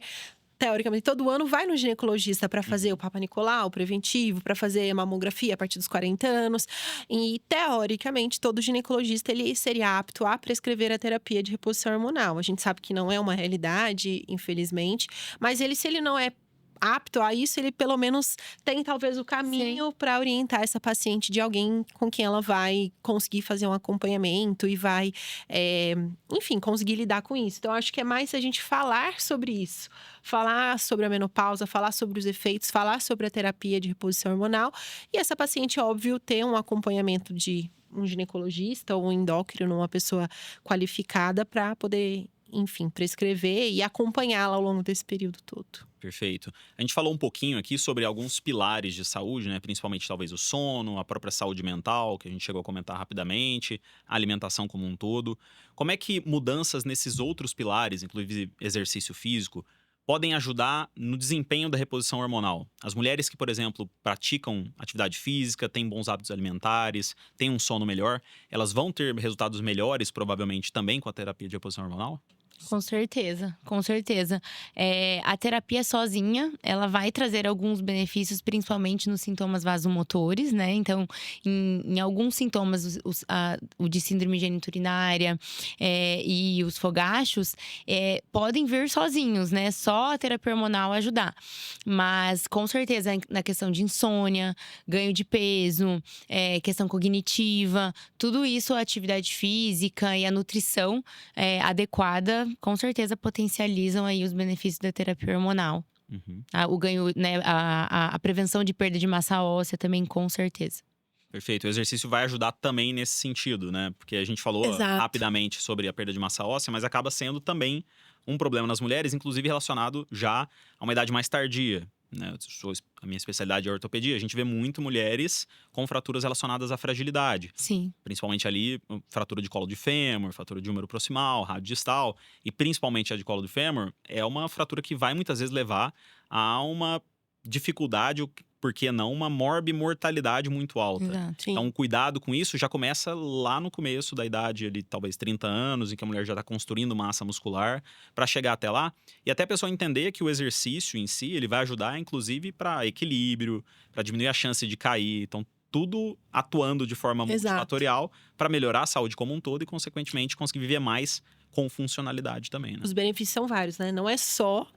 teoricamente todo ano vai no ginecologista para fazer o Papa Nicolau, o preventivo, para fazer mamografia a partir dos 40 anos. E teoricamente todo ginecologista ele seria apto a prescrever a terapia de reposição hormonal. A gente sabe que não é uma realidade, infelizmente, mas se ele não é apto a isso, ele pelo menos tem talvez o caminho para orientar essa paciente de alguém com quem ela vai conseguir fazer um acompanhamento e vai, enfim, conseguir lidar com isso. Então, acho que é mais a gente falar sobre isso, falar sobre a menopausa, falar sobre os efeitos, falar sobre a terapia de reposição hormonal e essa paciente, óbvio, ter um acompanhamento de um ginecologista ou um endócrino, uma pessoa qualificada para poder, enfim, prescrever e acompanhá-la ao longo desse período todo. Perfeito. A gente falou um pouquinho aqui sobre alguns pilares de saúde, né? Principalmente talvez o sono, a própria saúde mental, que a gente chegou a comentar rapidamente, a alimentação como um todo. Como é que mudanças nesses outros pilares, inclusive exercício físico, podem ajudar no desempenho da reposição hormonal? As mulheres que, por exemplo, praticam atividade física, têm bons hábitos alimentares, têm um sono melhor, elas vão ter resultados melhores, provavelmente, também com a terapia de reposição hormonal? Com certeza, com certeza. A terapia sozinha, ela vai trazer alguns benefícios, principalmente nos sintomas vasomotores, né? Então, em alguns sintomas, o de síndrome geniturinária e os fogachos, podem vir sozinhos, né? Só a terapia hormonal ajudar. Mas, com certeza, na questão de insônia, ganho de peso, questão cognitiva, tudo isso, a atividade física e a nutrição adequada, com certeza potencializam aí os benefícios da terapia hormonal. Uhum. O ganho, né, a prevenção de perda de massa óssea também, com certeza. Perfeito. O exercício vai ajudar também nesse sentido, né? Porque a gente falou Exato. rapidamente sobre a perda de massa óssea, mas acaba sendo também um problema nas mulheres, inclusive relacionado já a uma idade mais tardia, né? A minha especialidade é ortopedia. A gente vê muito mulheres com fraturas relacionadas à fragilidade. Sim. Principalmente ali, fratura de colo de fêmur, fratura de úmero proximal, rádio distal. E principalmente a de colo de fêmur é uma fratura que vai muitas vezes levar a uma dificuldade, por que não, uma morbimortalidade muito alta. Exato. Sim. Então, cuidado com isso já começa lá no começo da idade, ali, talvez 30 anos, em que a mulher já está construindo massa muscular, para chegar até lá. E até a pessoa entender que o exercício em si, ele vai ajudar, inclusive, para equilíbrio, para diminuir a chance de cair. Então, tudo atuando de forma multifatorial para melhorar a saúde como um todo e, consequentemente, conseguir viver mais com funcionalidade também, né? Os benefícios são vários, né? Não é só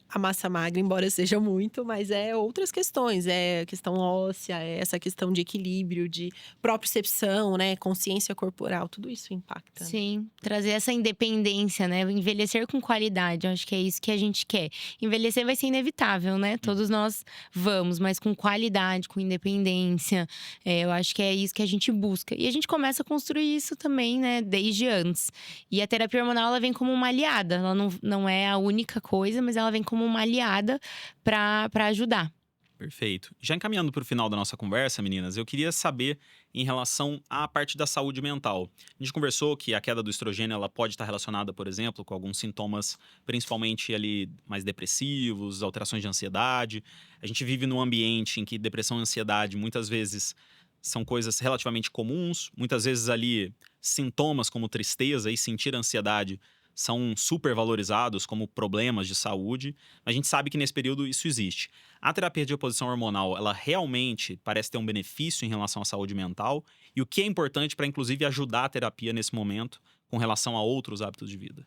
a massa magra, embora seja muito, mas outras questões. É a questão óssea, é essa questão de equilíbrio, de propriocepção, né? Consciência corporal, tudo isso impacta. Sim, trazer essa independência, né? Envelhecer com qualidade, eu acho que é isso que a gente quer. Envelhecer vai ser inevitável, né? Todos nós vamos, mas com qualidade, com independência. Eu acho que é isso que a gente busca. E a gente começa a construir isso também, né? Desde antes. E a terapia hormonal, ela vem como uma aliada. Ela não é a única coisa, mas ela vem como uma aliada para ajudar. Perfeito. Já encaminhando para o final da nossa conversa, meninas, eu queria saber em relação à parte da saúde mental. A gente conversou que a queda do estrogênio ela pode estar relacionada, por exemplo, com alguns sintomas, principalmente ali mais depressivos, alterações de ansiedade. A gente vive num ambiente em que depressão e ansiedade muitas vezes são coisas relativamente comuns, muitas vezes ali sintomas como tristeza e sentir ansiedade são super valorizados como problemas de saúde. A gente sabe que nesse período isso existe. A terapia de reposição hormonal, ela realmente parece ter um benefício em relação à saúde mental e o que é importante para, inclusive, ajudar a terapia nesse momento com relação a outros hábitos de vida.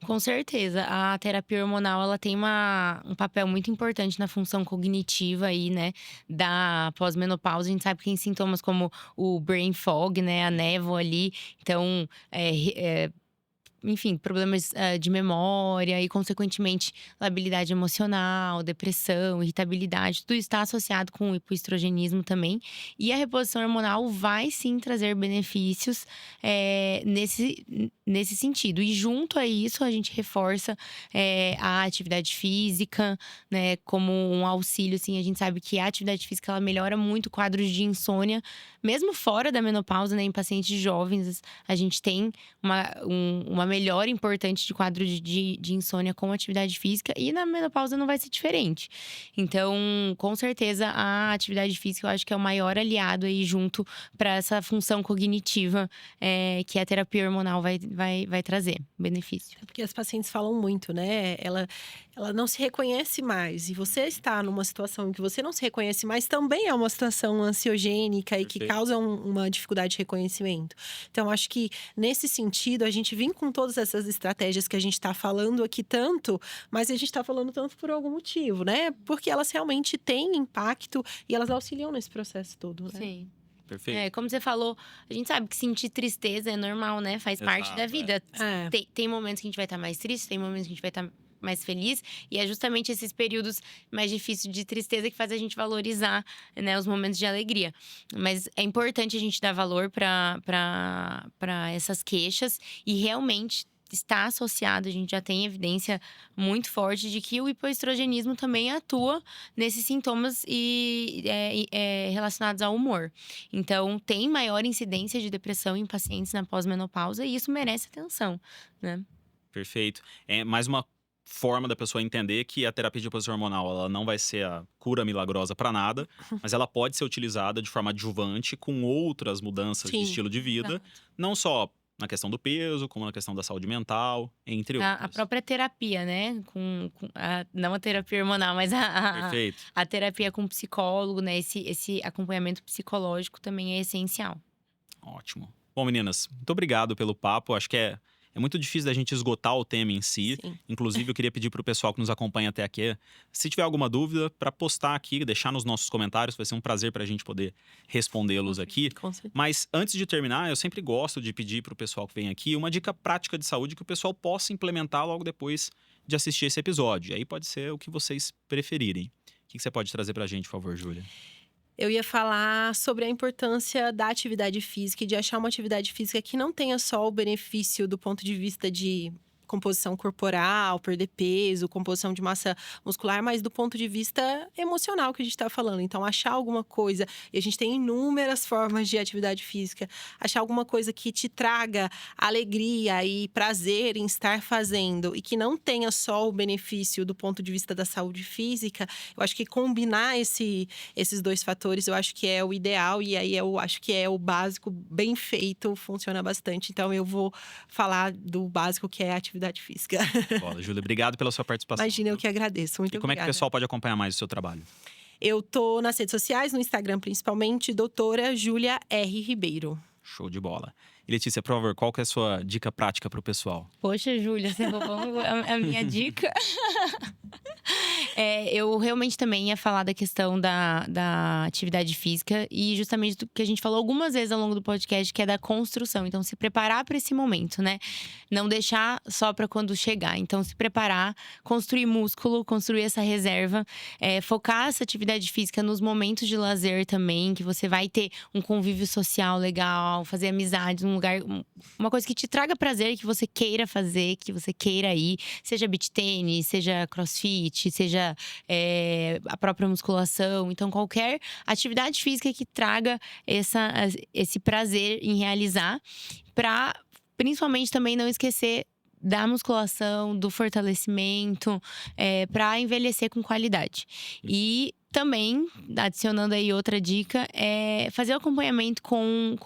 Com certeza, a terapia hormonal ela tem um papel muito importante na função cognitiva aí, né, da pós-menopausa. A gente sabe que tem sintomas como o brain fog, né, a névoa ali. Então, enfim, problemas de memória e, consequentemente, labilidade emocional, depressão, irritabilidade, tudo está associado com o hipoestrogenismo também. E a reposição hormonal vai sim trazer benefícios nesse sentido. E junto a isso, a gente reforça a atividade física, né, como um auxílio, assim. A gente sabe que a atividade física, ela melhora muito quadros de insônia, mesmo fora da menopausa, né, em pacientes jovens, a gente tem uma melhora importante de quadro de insônia com atividade física, e na menopausa não vai ser diferente. Então, com certeza, a atividade física eu acho que é o maior aliado aí junto para essa função cognitiva que a terapia hormonal vai trazer benefício. Porque as pacientes falam muito, né? Ela não se reconhece mais. E você está numa situação em que você não se reconhece mais, também é uma situação ansiogênica e que Perfeito. causa uma dificuldade de reconhecimento. Então, acho que nesse sentido, a gente vem com todas essas estratégias que a gente está falando aqui tanto, mas a gente está falando tanto por algum motivo, né? Porque elas realmente têm impacto e elas auxiliam nesse processo todo, né? Sim. Perfeito. Como você falou, a gente sabe que sentir tristeza é normal, né? Faz parte da Exato, vida. É. Tem momentos que a gente vai estar mais triste, tem momentos que a gente vai estar mais feliz. E é justamente esses períodos mais difíceis de tristeza que faz a gente valorizar, né, os momentos de alegria. Mas é importante a gente dar valor para essas queixas e realmente está associado, a gente já tem evidência muito forte de que o hipoestrogenismo também atua nesses sintomas relacionados ao humor. Então, tem maior incidência de depressão em pacientes na pós-menopausa e isso merece atenção, né? Perfeito. É mais uma forma da pessoa entender que a terapia de reposição hormonal ela não vai ser a cura milagrosa para nada, mas ela pode ser utilizada de forma adjuvante com outras mudanças de Sim, estilo de vida, Exato. não só na questão do peso, como na questão da saúde mental, entre outros. A própria terapia, né? Não a terapia hormonal, mas Perfeito. a terapia com psicólogo, né? Esse acompanhamento psicológico também é essencial. Ótimo. Bom, meninas, muito obrigado pelo papo. Acho que é muito difícil da gente esgotar o tema em si. Sim. Inclusive, eu queria pedir para o pessoal que nos acompanha até aqui, se tiver alguma dúvida, para postar aqui, deixar nos nossos comentários. Vai ser um prazer para a gente poder respondê-los aqui. Com certeza. Mas antes de terminar, eu sempre gosto de pedir para o pessoal que vem aqui uma dica prática de saúde que o pessoal possa implementar logo depois de assistir esse episódio. E aí pode ser o que vocês preferirem. O que você pode trazer para a gente, por favor, Júlia? Eu ia falar sobre a importância da atividade física e de achar uma atividade física que não tenha só o benefício do ponto de vista de composição corporal, perder peso, composição de massa muscular, mas do ponto de vista emocional que a gente está falando. Então, achar alguma coisa, e a gente tem inúmeras formas de atividade física, achar alguma coisa que te traga alegria e prazer em estar fazendo e que não tenha só o benefício do ponto de vista da saúde física, eu acho que combinar esses dois fatores, eu acho que é o ideal e aí eu acho que é o básico bem feito, funciona bastante. Então, eu vou falar do básico que é a atividade física. Bola, Júlia, obrigado pela sua participação. Imagina, eu que agradeço. Muito E como é que o obrigada. pessoal pode acompanhar mais o seu trabalho? Eu tô nas redes sociais, no Instagram principalmente, doutora Júlia R. Ribeiro. Show de bola. E Letícia, por favor, qual que é a sua dica prática para o pessoal? Poxa, Júlia, você roubou a minha dica. Eu realmente também ia falar da questão da atividade física e justamente do que a gente falou algumas vezes ao longo do podcast, que é da construção. Então, se preparar para esse momento, né? Não deixar só para quando chegar. Então, se preparar, construir músculo, construir essa reserva, focar essa atividade física nos momentos de lazer também, que você vai ter um convívio social legal, fazer amizades, um lugar, uma coisa que te traga prazer, que você queira fazer, que você queira ir, seja beach tênis, seja crossfit, seja caminhada, a própria musculação. Então, qualquer atividade física que traga esse prazer em realizar, para principalmente também não esquecer da musculação, do fortalecimento, para envelhecer com qualidade. E também, adicionando aí outra dica, é fazer o acompanhamento com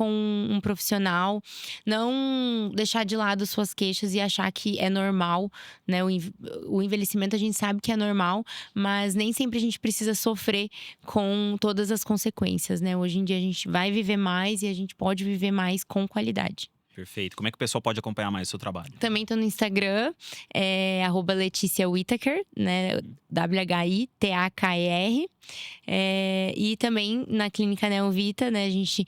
um profissional. Não deixar de lado suas queixas e achar que é normal, né? O envelhecimento a gente sabe que é normal, mas nem sempre a gente precisa sofrer com todas as consequências, né? Hoje em dia a gente vai viver mais e a gente pode viver mais com qualidade. Perfeito. Como é que o pessoal pode acompanhar mais o seu trabalho? Também tô no Instagram, @Letícia Whittaker, né? WHITAKER. E também na Clínica Neovita, né? A gente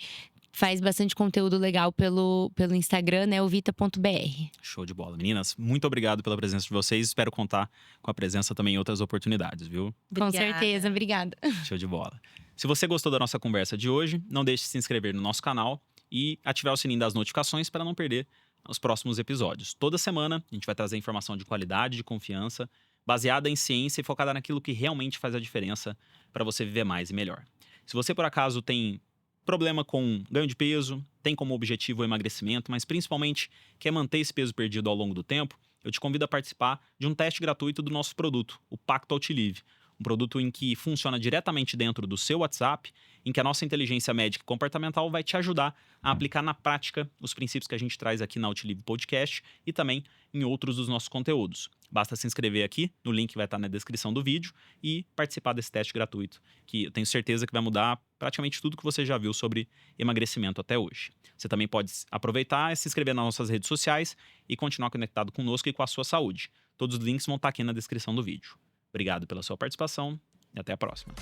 faz bastante conteúdo legal pelo Instagram, neovita.br. Show de bola. Meninas, muito obrigado pela presença de vocês. Espero contar com a presença também em outras oportunidades, viu? Com Obrigada. certeza, obrigada. Show de bola. Se você gostou da nossa conversa de hoje, não deixe de se inscrever no nosso canal e ativar o sininho das notificações para não perder os próximos episódios. Toda semana a gente vai trazer informação de qualidade, de confiança, baseada em ciência e focada naquilo que realmente faz a diferença para você viver mais e melhor. Se você por acaso tem problema com ganho de peso, tem como objetivo o emagrecimento, mas principalmente quer manter esse peso perdido ao longo do tempo, eu te convido a participar de um teste gratuito do nosso produto, o Pacto Outlive. Um produto em que funciona diretamente dentro do seu WhatsApp, em que a nossa inteligência médica e comportamental vai te ajudar a aplicar na prática os princípios que a gente traz aqui na Outlive Podcast e também em outros dos nossos conteúdos. Basta se inscrever aqui, no link que vai estar na descrição do vídeo, e participar desse teste gratuito, que eu tenho certeza que vai mudar praticamente tudo que você já viu sobre emagrecimento até hoje. Você também pode aproveitar e se inscrever nas nossas redes sociais e continuar conectado conosco e com a sua saúde. Todos os links vão estar aqui na descrição do vídeo. Obrigado pela sua participação e até a próxima.